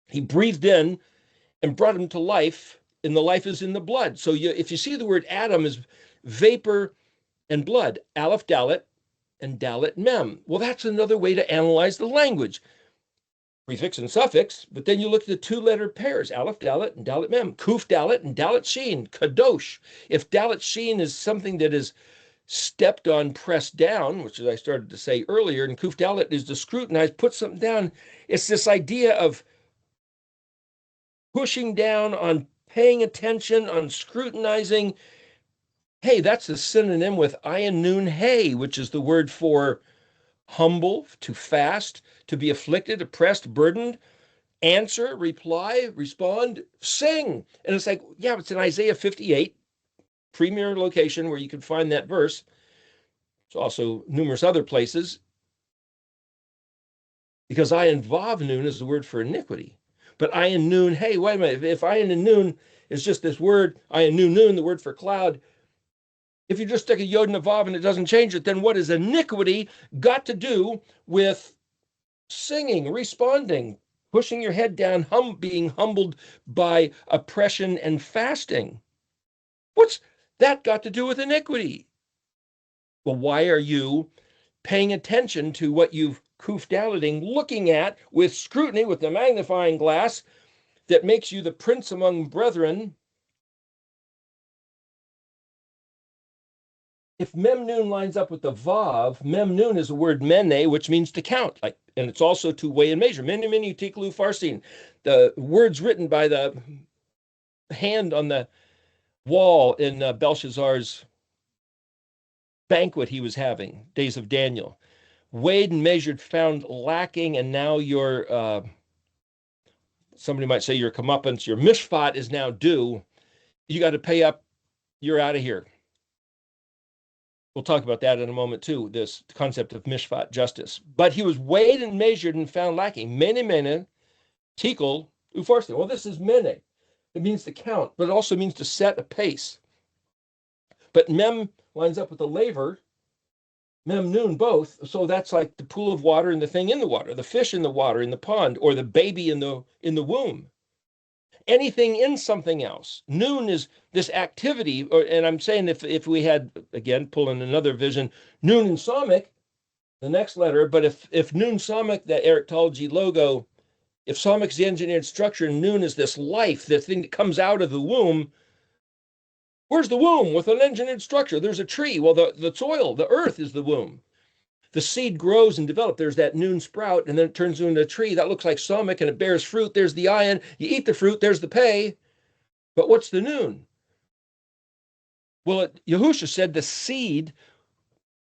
He breathed in and brought him to life, and the life is in the blood. So if you see the word Adam is vapor and blood, Aleph, Dalet, and Dalet, Mem. Well, that's another way to analyze the language. Prefix and suffix, but then you look at the two-letter pairs, Aleph, Dalet, and Dalet, Mem. Kuf, Dalet, and Dalet, Shin, Kadosh. If Dalet, Shin is something that is stepped on, pressed down, which as I started to say earlier, and Kuf, Dalet is to scrutinize, put something down. It's this idea of pushing down, on paying attention, on scrutinizing. Hey, that's a synonym with ayin nun hey, which is the word for humble, to fast, to be afflicted, oppressed, burdened, answer, reply, respond, sing. And it's like, yeah, it's in Isaiah 58, premier location where you can find that verse. There's also numerous other places. Because ayin vav nun is the word for iniquity. But ayin nun, hey, wait a minute. If ayin and nun is just this word, ayin nun, the word for cloud, if you just stick a yod and a vav and it doesn't change it, then what has iniquity got to do with singing, responding, pushing your head down, being humbled by oppression and fasting? What's that got to do with iniquity? Well, why are you paying attention to what you've kuf-daleting, looking at with scrutiny, with the magnifying glass that makes you the prince among brethren? If Memnun lines up with the Vav, Memnun is the word mene, which means to count, and it's also to weigh and measure. Mene, mene, tiklu, farsin. The words written by the hand on the wall in Belshazzar's banquet he was having, Days of Daniel. Weighed and measured, found lacking, and now your, somebody might say your comeuppance, your mishpat is now due. You got to pay up. You're out of here. We'll talk about that in a moment too, this concept of mishpat, justice. But he was weighed and measured and found lacking. Mene, mene, tikul, ufarsin. Well, this is mene. It means to count, but it also means to set a pace. But mem lines up with the laver, mem nun both. So that's like the pool of water and the thing in the water, the fish in the water, in the pond, or the baby in the womb. Anything in something else. Nun is this activity, and I'm saying if we had, again, pulling another vision, nun and somic, the next letter, but if nun somic, the eriktology logo, if somic's the engineered structure and nun is this life, the thing that comes out of the womb, where's the womb with an engineered structure? There's a tree. Well, the soil, the earth is the womb. The seed grows and develops. There's that noon sprout, and then it turns into a tree. That looks like somic, and it bears fruit. There's the ion. You eat the fruit, there's the pay. But what's the noon? Well, Yahushua said the seed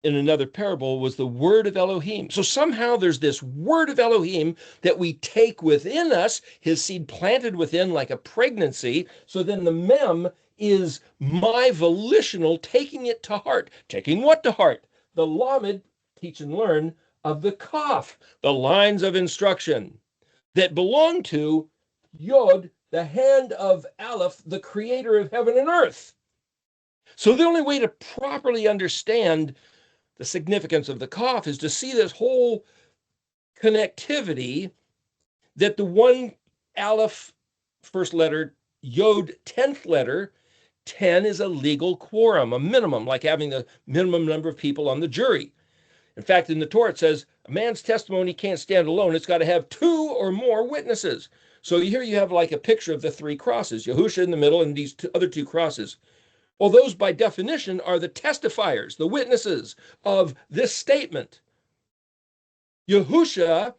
in another parable was the word of Elohim. So somehow there's this word of Elohim that we take within us, his seed planted within like a pregnancy. So then the mem is my volitional taking it to heart. Taking what to heart? The lamed, teach and learn, of the KAF, the lines of instruction that belong to Yod, the hand of Aleph, the creator of heaven and earth. So the only way to properly understand the significance of the KAF is to see this whole connectivity, that the one Aleph, first letter, Yod, 10th letter, 10 is a legal quorum, a minimum, like having the minimum number of people on the jury. In fact, in the Torah, it says a man's testimony can't stand alone. It's got to have 2 or more witnesses. So here you have like a picture of the 3 crosses, Yahushua in the middle and these other 2 crosses. Well, those by definition are the testifiers, the witnesses of this statement. Yahushua,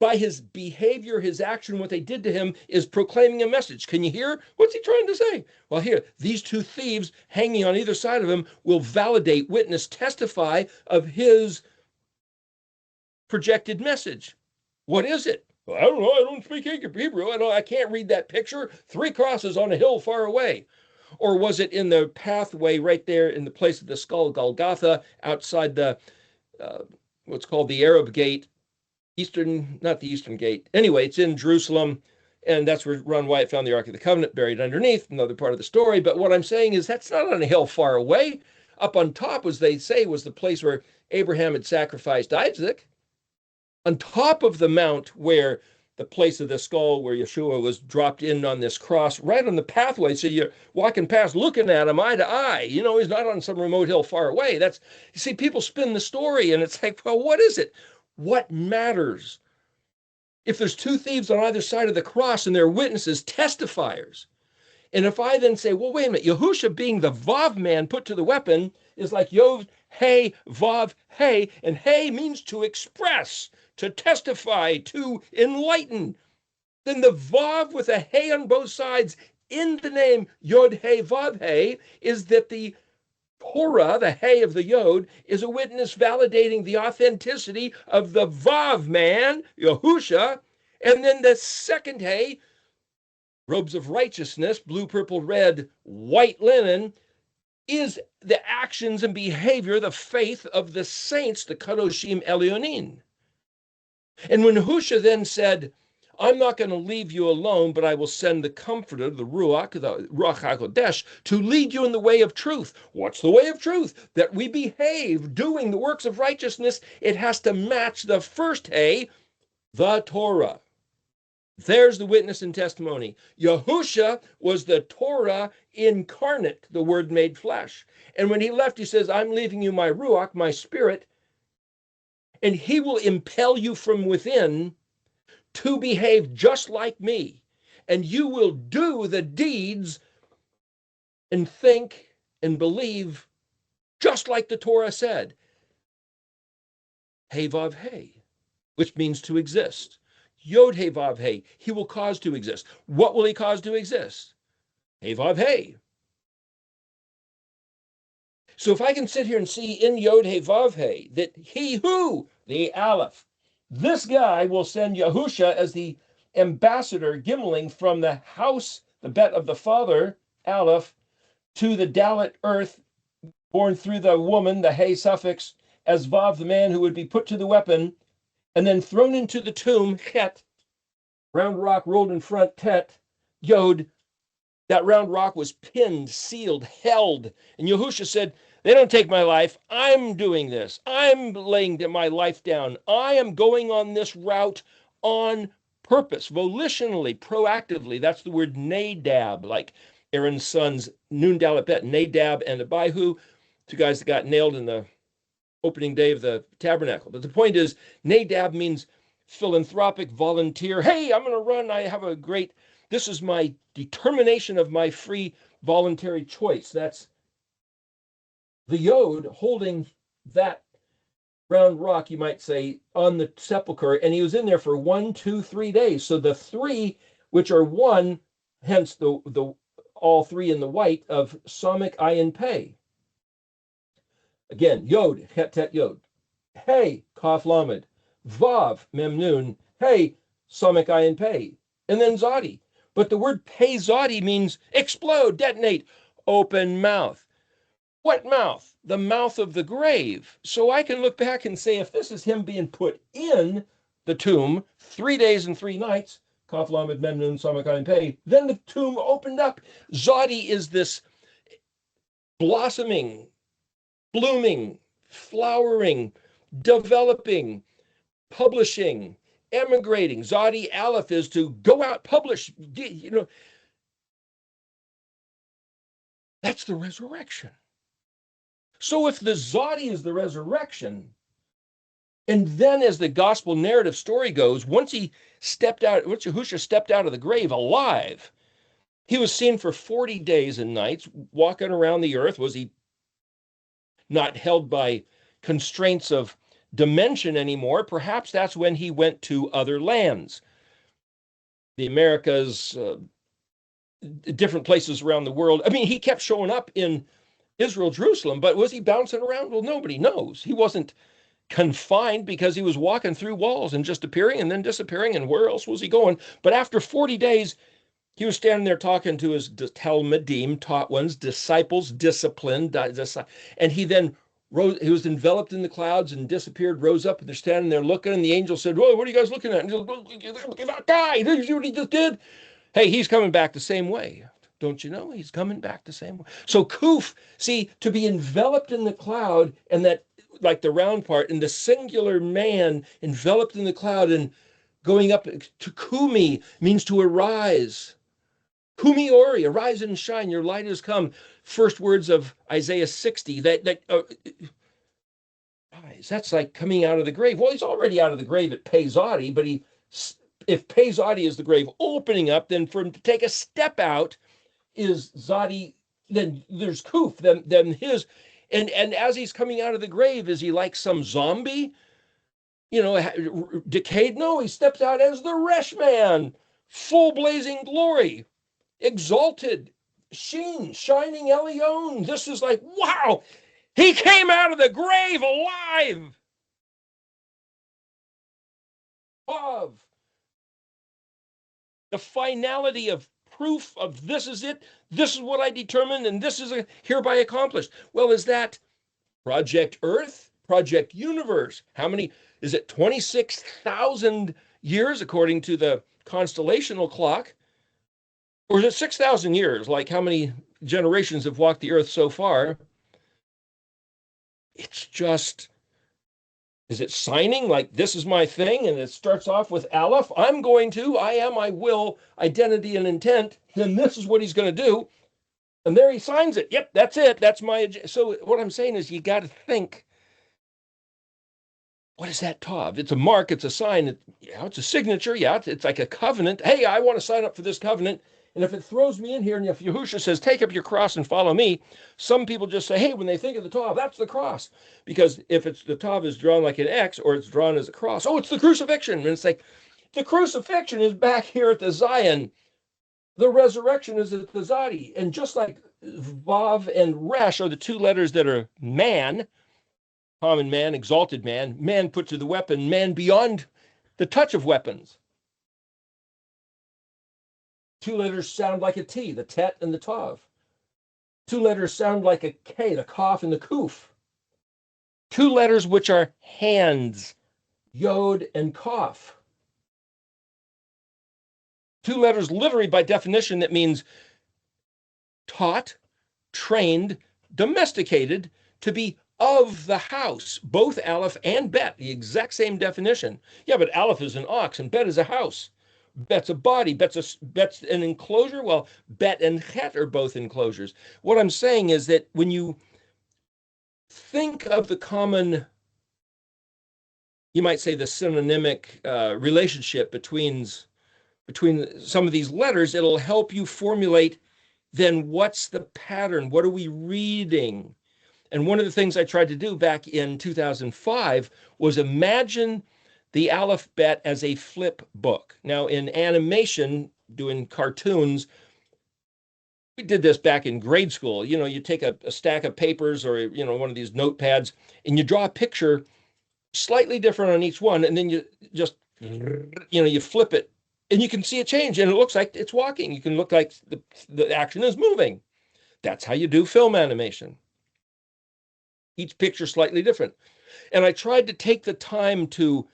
by his behavior, his action, what they did to him, is proclaiming a message. Can you hear? What's he trying to say? Well, here, these 2 thieves hanging on either side of him will validate, witness, testify of his projected message. What is it? Well, I don't know. I don't speak Hebrew. I can't read that picture. 3 crosses on a hill far away. Or was it in the pathway right there in the place of the skull, Golgotha, outside the, what's called the Arab gate, not the Eastern gate. Anyway, it's in Jerusalem, and that's where Ron Wyatt found the Ark of the Covenant buried underneath, another part of the story. But what I'm saying is that's not on a hill far away. Up on top, as they say, was the place where Abraham had sacrificed Isaac. On top of the mount where the place of the skull where Yeshua was dropped in on this cross, right on the pathway. So you're walking past, looking at him eye to eye. You know, he's not on some remote hill far away. You see, people spin the story, and it's like, well, what is it? What matters? If there's 2 thieves on either side of the cross and they're witnesses, testifiers, and if I then say, well, wait a minute, Yahushua being the Vav man put to the weapon is like Yod, Hey, Vav, Hey, and Hey means to express, to testify, to enlighten. Then the Vav with a Hey on both sides in the name Yod, Hey, Vav, Hey is that the Torah, the Hey of the Yod, is a witness validating the authenticity of the Vav man, Yahushua, and then the second Hey, robes of righteousness, blue, purple, red, white linen, is the actions and behavior, the faith of the saints, the Kadoshim Elyonin. And when Yahushua then said, I'm not going to leave you alone, but I will send the Comforter, the Ruach HaKodesh, to lead you in the way of truth. What's the way of truth? That we behave doing the works of righteousness. It has to match the first Hey, the Torah. There's the witness and testimony. Yahushua was the Torah incarnate, the Word made flesh. And when he left, he says, I'm leaving you my Ruach, my spirit, and he will impel you from within to behave just like me. And you will do the deeds and think and believe just like the Torah said. Hey Vav Hey, which means to exist. Yod Hey Vav Hey, he will cause to exist. What will he cause to exist? Hey Vav Hey. So if I can sit here and see in Yod Hey Vav Hey that he who, the Aleph, this guy will send Yahushua as the ambassador gimmeling from the house, the bet of the father, Aleph, to the Dalet earth, born through the woman, the Hey suffix, as Vav, the man who would be put to the weapon, and then thrown into the tomb, Chet, round rock rolled in front, Tet, Yod, that round rock was pinned, sealed, held. And Yahushua said, they don't take my life. I'm doing this. I'm laying my life down. I am going on this route on purpose, volitionally, proactively. That's the word Nadab, like Aaron's sons, Nun Dalet Bet, Nadab and Abihu, two guys that got nailed in the opening day of the tabernacle. But the point is, Nadab means philanthropic, volunteer. Hey, I'm going to run. I have a great, this is my determination of my free voluntary choice. That's the Yod holding that round rock, you might say, on the sepulcher. And he was in there for 1, 2, 3 days. So the three, which are one, hence the all three in the white of Samik Ayin Pei. Again, Yod, Het Tet Yod. Hey, Kaf Lamed. Vav, Mem Nun. Hey, Samik Ayin Pei. And then Zadi. But the word Pei Zadi means explode, detonate, open mouth. What mouth? The mouth of the grave. So I can look back and say, if this is him being put in the tomb 3 days and 3 nights, Kaf Lamed Mem Nun Samik Ayin Pei, then the tomb opened up. Zadi is this blossoming, blooming, flowering, developing, publishing, emigrating. Zadi Aleph is to go out, publish. You know, that's the resurrection. So if the Zadi is the resurrection, and then as the gospel narrative story goes, once Yahushua stepped out of the grave alive, he was seen for 40 days and nights walking around the earth. Was he not held by constraints of dimension anymore? Perhaps that's when he went to other lands, the Americas, different places around the world. I mean, he kept showing up in Israel, Jerusalem, but was he bouncing around? Well, nobody knows. He wasn't confined because he was walking through walls and just appearing and then disappearing. And where else was he going? But after 40 days, he was standing there talking to his Talmudim, taught ones, disciples, disciplined, and he then rose. He was enveloped in the clouds and disappeared, rose up, and they're standing there looking, and the angel said, "Whoa, what are you guys looking at?" And he goes, "That guy, did you see what he just did? Hey, he's coming back the same way. Don't you know? He's coming back the same way." So Kuf, see, to be enveloped in the cloud, and that, like the round part, and the singular man enveloped in the cloud and going up to Kumi means to arise. Kumi Ori, arise and shine, your light has come. First words of Isaiah 60, that's like coming out of the grave. Well, he's already out of the grave at Pei Zadi, but if Pei Zadi is the grave opening up, then for him to take a step out is Zadi, then there's Kuf, then his, and as he's coming out of the grave, is he like some zombie, decayed? No, he steps out as the Resh Man, full blazing glory, exalted, sheen, shining Elion. This is like, wow, he came out of the grave alive. Of the finality of proof of this is it, this is what I determined, and this is hereby accomplished. Well, is that Project Earth, Project Universe? How many, is it 26,000 years according to the constellational clock? Or is it 6,000 years? Like how many generations have walked the earth so far? It's just, is it signing like this is my thing? And it starts off with Aleph. I'm going to, I am, I will, identity and intent. Then this is what he's going to do. And there he signs it. Yep, that's it. That's my. So what I'm saying is you got to think, what is that Tav? It's a mark. It's a sign. It's a signature. Yeah, it's like a covenant. Hey, I want to sign up for this covenant. And if it throws me in here, and if Yahushua says, take up your cross and follow me, some people just say, hey, when they think of the Tav, that's the cross. Because if it's the Tav is drawn like an X or it's drawn as a cross, oh, it's the crucifixion. And it's like, the crucifixion is back here at the Zion. The resurrection is at the Zadi. And just like Vav and Resh are the two letters that are man, common man, exalted man put to the weapon, man beyond the touch of weapons. Two letters sound like a T, the Tet and the Tav. Two letters sound like a K, the Kaf and the Kuf. Two letters which are hands, Yod and Kaf. Two letters literally by definition, that means taught, trained, domesticated to be of the house. Both Aleph and Bet, the exact same definition. Yeah, but Aleph is an ox and Bet is a house. Bet's a body, Bet's an enclosure. Well, Bet and Het are both enclosures. What I'm saying is that when you think of the common, you might say the synonymic relationship between some of these letters, it'll help you formulate then what's the pattern? What are we reading? And one of the things I tried to do back in 2005 was imagine the Aleph-Bet as a flip book. Now, in animation, doing cartoons, we did this back in grade school. You know, you take a stack of papers or, you know, one of these notepads, and you draw a picture slightly different on each one, and then you just, you know, you flip it, and you can see it change, and it looks like it's walking. You can look like the action is moving. That's how you do film animation. Each picture slightly different. And I tried to take the time to,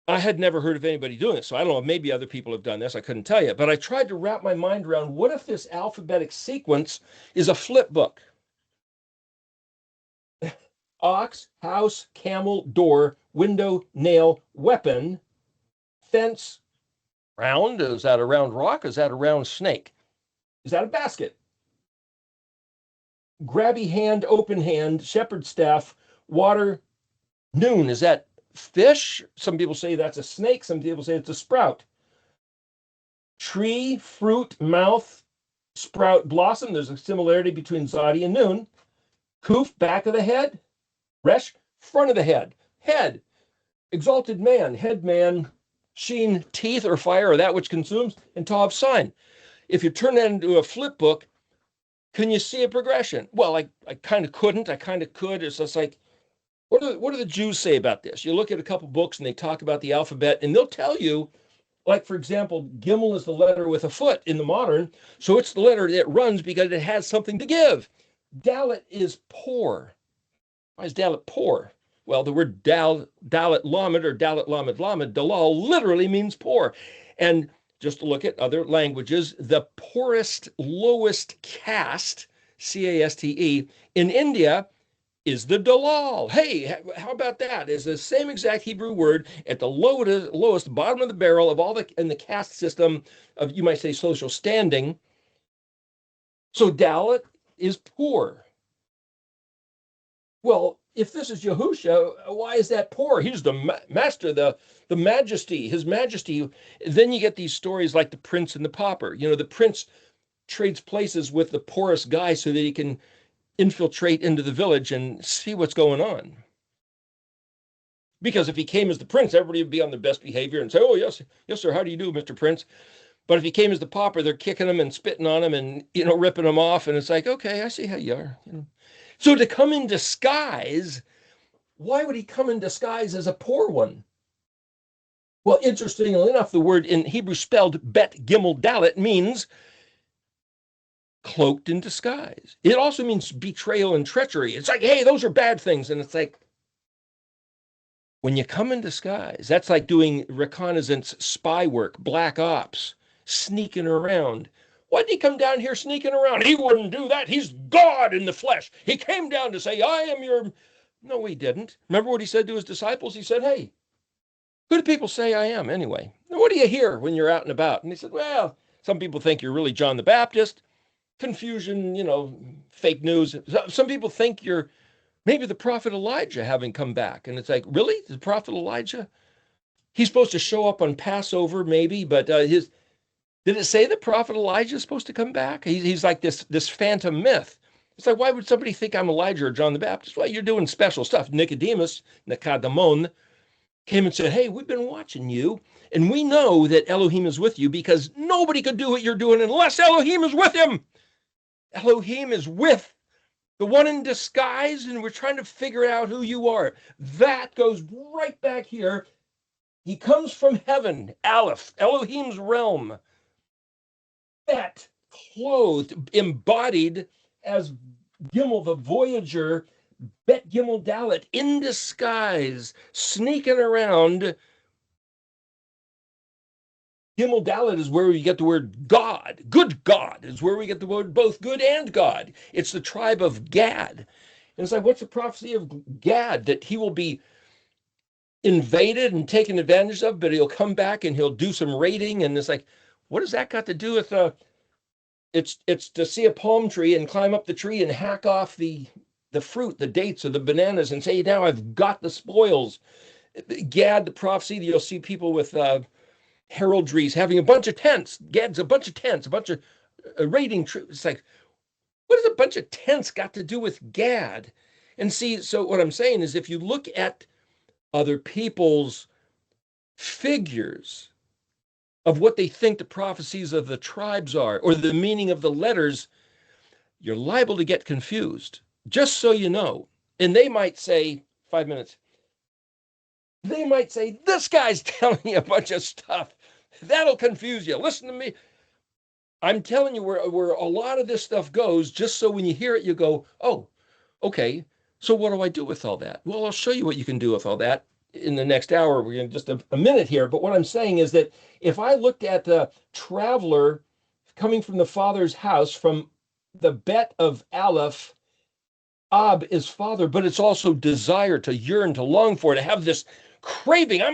I had never heard of anybody doing it, so I don't know, maybe other people have done this, I couldn't tell you, but I tried to wrap my mind around, what if this alphabetic sequence is a flip book? Ox, house, camel, door, window, nail, weapon, fence, round. Is that a round rock? Is that a round snake? Is that a basket? Grabby hand, open hand, shepherd staff, water, noon. Is that fish? Some people say that's a snake. Some people say it's a sprout. Tree, fruit, mouth, sprout, blossom. There's a similarity between Zadi and noon. Kuf, back of the head. Resh, front of the head. Head, exalted man, head man. Sheen, teeth or fire or that which consumes. And Tav, sign. If you turn that into a flip book, can you see a progression? Well, I kind of couldn't. I kind of could. It's just like, what do the Jews say about this? You look at a couple books and they talk about the alphabet, and they'll tell you, like, for example, Gimel is the letter with a foot in the modern, so it's the letter that runs because it has something to give. Dalet is poor. Why is Dalet poor? Well, the word Dalet Lamed or Dalet Lamed Lamed, Dalal, literally means poor. And just to look at other languages, the poorest, lowest caste, caste, in India is the dalal. Hey, how about that? Is the same exact Hebrew word at the lowest bottom of the barrel of all in the caste system of, you might say, social standing. So Dalit is poor. Well, if this is Yahusha, why is that poor? He's the master, the majesty, his majesty. Then you get these stories like the prince and the pauper. You know, the prince trades places with the poorest guy so that he can infiltrate into the village and see what's going on. Because if he came as the prince, everybody would be on their best behavior and say, oh, yes, sir, how do you do, Mr. Prince? But if he came as the pauper, they're kicking him and spitting on him and, you know, ripping him off. And it's like, okay, I see how you are. You know. So to come in disguise, why would he come in disguise as a poor one? Well, interestingly enough, the word in Hebrew spelled Bet Gimel Dalet means cloaked in disguise. It also means betrayal and treachery. It's like, hey, those are bad things. And it's like, when you come in disguise, that's like doing reconnaissance, spy work, black ops, sneaking around. Why did he come down here sneaking around? He wouldn't do that. He's God in the flesh. He came down to say, I am your... No, he didn't. Remember what he said to his disciples? He said, hey, who do people say I am anyway? What do you hear when you're out and about? And he said, well, some people think you're really John the Baptist. Confusion, you know, fake news. Some people think you're maybe the prophet Elijah having come back. And it's like, really? The prophet Elijah? He's supposed to show up on Passover, maybe, but did it say the prophet Elijah is supposed to come back? He's like this phantom myth. It's like, why would somebody think I'm Elijah or John the Baptist? Well, you're doing special stuff. Nicodemus, Nicodemon, came and said, hey, we've been watching you, and we know that Elohim is with you because nobody could do what you're doing unless Elohim is with him. Elohim is with the one in disguise, and we're trying to figure out who you are. That goes right back here. He comes from heaven, Aleph, Elohim's realm. That clothed, embodied as Gimel, the voyager, Bet Gimel Dalet, in disguise, sneaking around. Gimel Dalet is where we get the word God. Good God is where we get the word both good and God. It's the tribe of Gad. And it's like, what's the prophecy of Gad? That he will be invaded and taken advantage of, but he'll come back and he'll do some raiding. And it's like, what does that got to do with it's to see a palm tree and climb up the tree and hack off the fruit, the dates or the bananas, and say, now I've got the spoils. Gad, the prophecy, you'll see people with heraldries having a bunch of tents. Gad's a bunch of tents, a bunch of raiding troops. It's like, what has a bunch of tents got to do with Gad? And see, so what I'm saying is, if you look at other people's figures of what they think the prophecies of the tribes are, or the meaning of the letters, you're liable to get confused, just so you know. And they might say, 5 minutes, they might say, this guy's telling you a bunch of stuff. That'll confuse you. Listen to me. I'm telling you where a lot of this stuff goes, just so when you hear it, you go, oh, okay. So what do I do with all that? Well, I'll show you what you can do with all that in the next hour. We're going to just a minute here. But what I'm saying is that if I looked at the traveler coming from the Father's house, from the bet of Aleph, Ab is father, but it's also desire, to yearn, to long for, to have this craving. I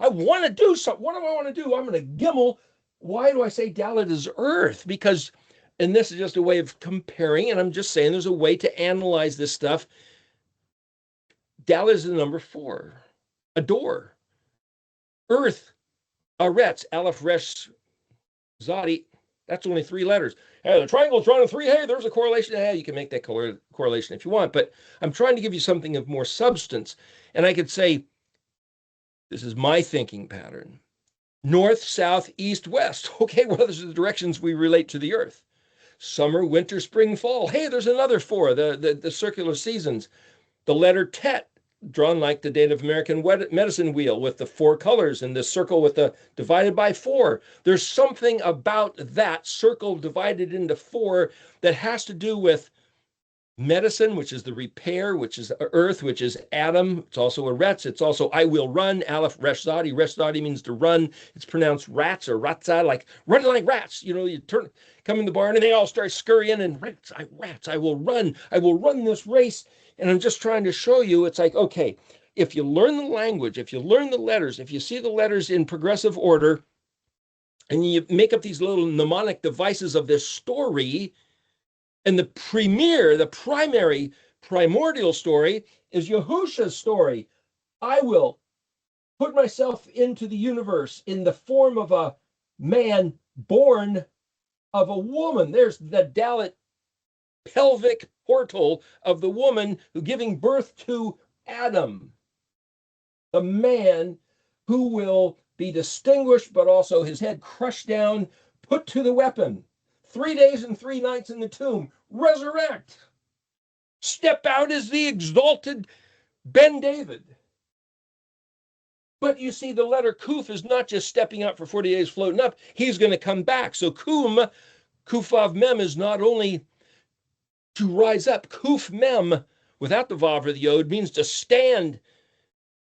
want to do something. What do I want to do? I'm going to gimel. Why do I say Dalet is earth? Because, and this is just a way of comparing, and I'm just saying there's a way to analyze this stuff. Dalet is the number 4, a door. Earth, Aretz, Aleph, Resh, Zadi, that's only 3 letters. Hey, the triangle's drawn in 3. Hey, there's a correlation. Hey, you can make that correlation if you want, but I'm trying to give you something of more substance. And I could say, this is my thinking pattern. North, south, east, west. Okay, well, those are the directions we relate to the earth. Summer, winter, spring, fall. Hey, there's another 4, the circular seasons. The letter Tet, drawn like the Native American medicine wheel with the 4 colors and the circle with the divided by 4. There's something about that circle divided into 4 that has to do with medicine, which is the repair, which is earth, which is Adam. It's also a Retz. It's also I will run, Aleph Resh Zadi. Resh Zadi means to run. It's pronounced rats or ratza, like running like rats. You know, you come in the barn and they all start scurrying and rats, I will run this race. And I'm just trying to show you, it's like, okay, if you learn the language, if you learn the letters, if you see the letters in progressive order, and you make up these little mnemonic devices of this story, and the primordial story is Yahusha's story. I will put myself into the universe in the form of a man born of a woman. There's the Dalet pelvic portal of the woman who giving birth to Adam, the man who will be distinguished, but also his head crushed down, put to the weapon. 3 days and 3 nights in the tomb, resurrect. Step out as the exalted Ben David. But you see, the letter Kuf is not just stepping out for 40 days floating up. He's going to come back. So Kufav Mem, is not only to rise up. Kuf Mem, without the Vav or the Yod, means to stand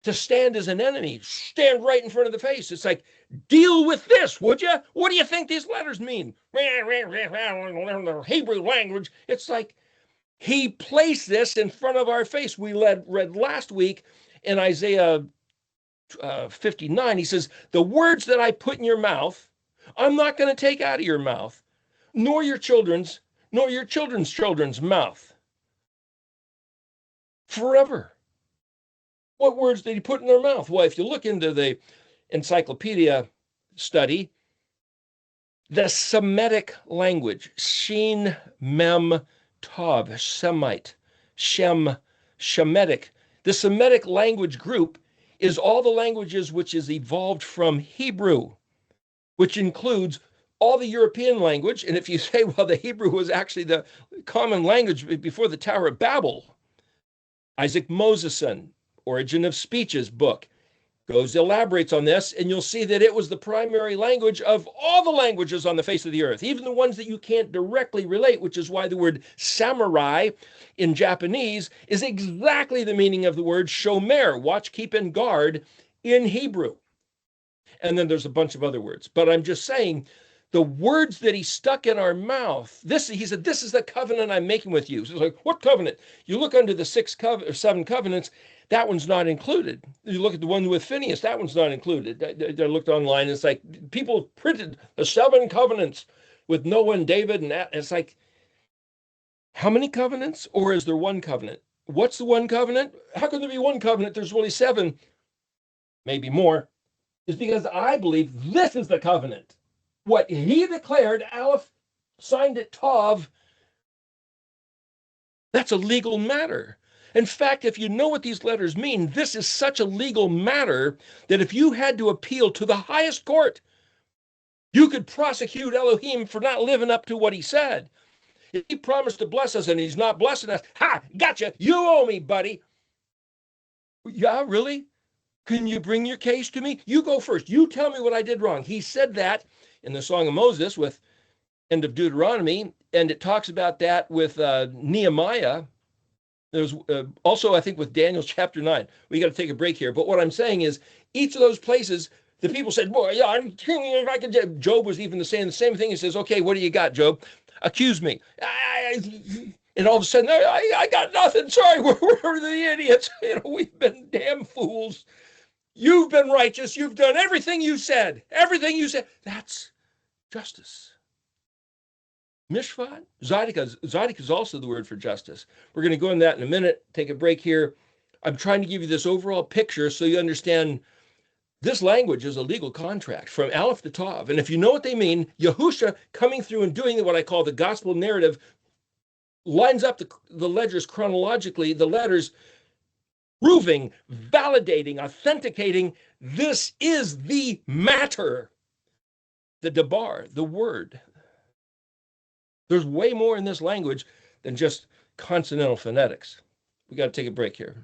as an enemy, stand right in front of the face. It's like, deal with this, would you? What do you think these letters mean? The Hebrew language. It's like, he placed this in front of our face. We read last week in Isaiah 59, he says, the words that I put in your mouth, I'm not going to take out of your mouth, nor your children's children's mouth. Forever. What words did he put in their mouth? Well, if you look into the encyclopedia study, the Semitic language, Shin, Mem, Tav, Semite, Shem, Shemitic. The Semitic language group is all the languages which is evolved from Hebrew, which includes all the European language. And if you say, well, the Hebrew was actually the common language before the Tower of Babel, Isaac Moseson, Origin of Speeches book, elaborates on this, and you'll see that it was the primary language of all the languages on the face of the earth, even the ones that you can't directly relate, which is why the word samurai in Japanese is exactly the meaning of the word shomer, watch, keep, and guard in Hebrew. And then there's a bunch of other words. But I'm just saying, the words that he stuck in our mouth, he said, this is the covenant I'm making with you. So it's like, what covenant? You look under the 7 covenants, that one's not included. You look at the one with Phineas, that one's not included. I looked online, it's like people printed the 7 covenants with Noah and David, and it's like, how many covenants? Or is there one covenant? What's the one covenant? How can there be one covenant? There's really 7, maybe more. It's because I believe this is the covenant. What he declared, Aleph signed it, Tav, that's a legal matter. In fact, if you know what these letters mean, this is such a legal matter that if you had to appeal to the highest court, you could prosecute Elohim for not living up to what he said. If he promised to bless us and he's not blessing us, ha, gotcha, you owe me, buddy. Yeah, really? Can you bring your case to me? You go first. You tell me what I did wrong. He said that in the Song of Moses with end of Deuteronomy, and it talks about that with Nehemiah. There's also, I think, with Daniel chapter 9. We got to take a break here. But what I'm saying is, each of those places, the people said, boy, yeah, if I could. Job was even saying the same thing. He says, okay, what do you got, Job? Accuse me. And all of a sudden, I got nothing. Sorry, we're the idiots. We've been damn fools. You've been righteous. You've done everything you said. Everything you said. That's justice. Mishpat, Tzaddik is also the word for justice. We're going to go into that in a minute. Take a break here. I'm trying to give you this overall picture so you understand this language is a legal contract from Aleph to Tav. And if you know what they mean, Yahusha coming through and doing what I call the gospel narrative lines up the ledgers chronologically, the letters proving, validating, authenticating this is the matter, the debar, the word. There's way more in this language than just consonantal phonetics. We got to take a break here.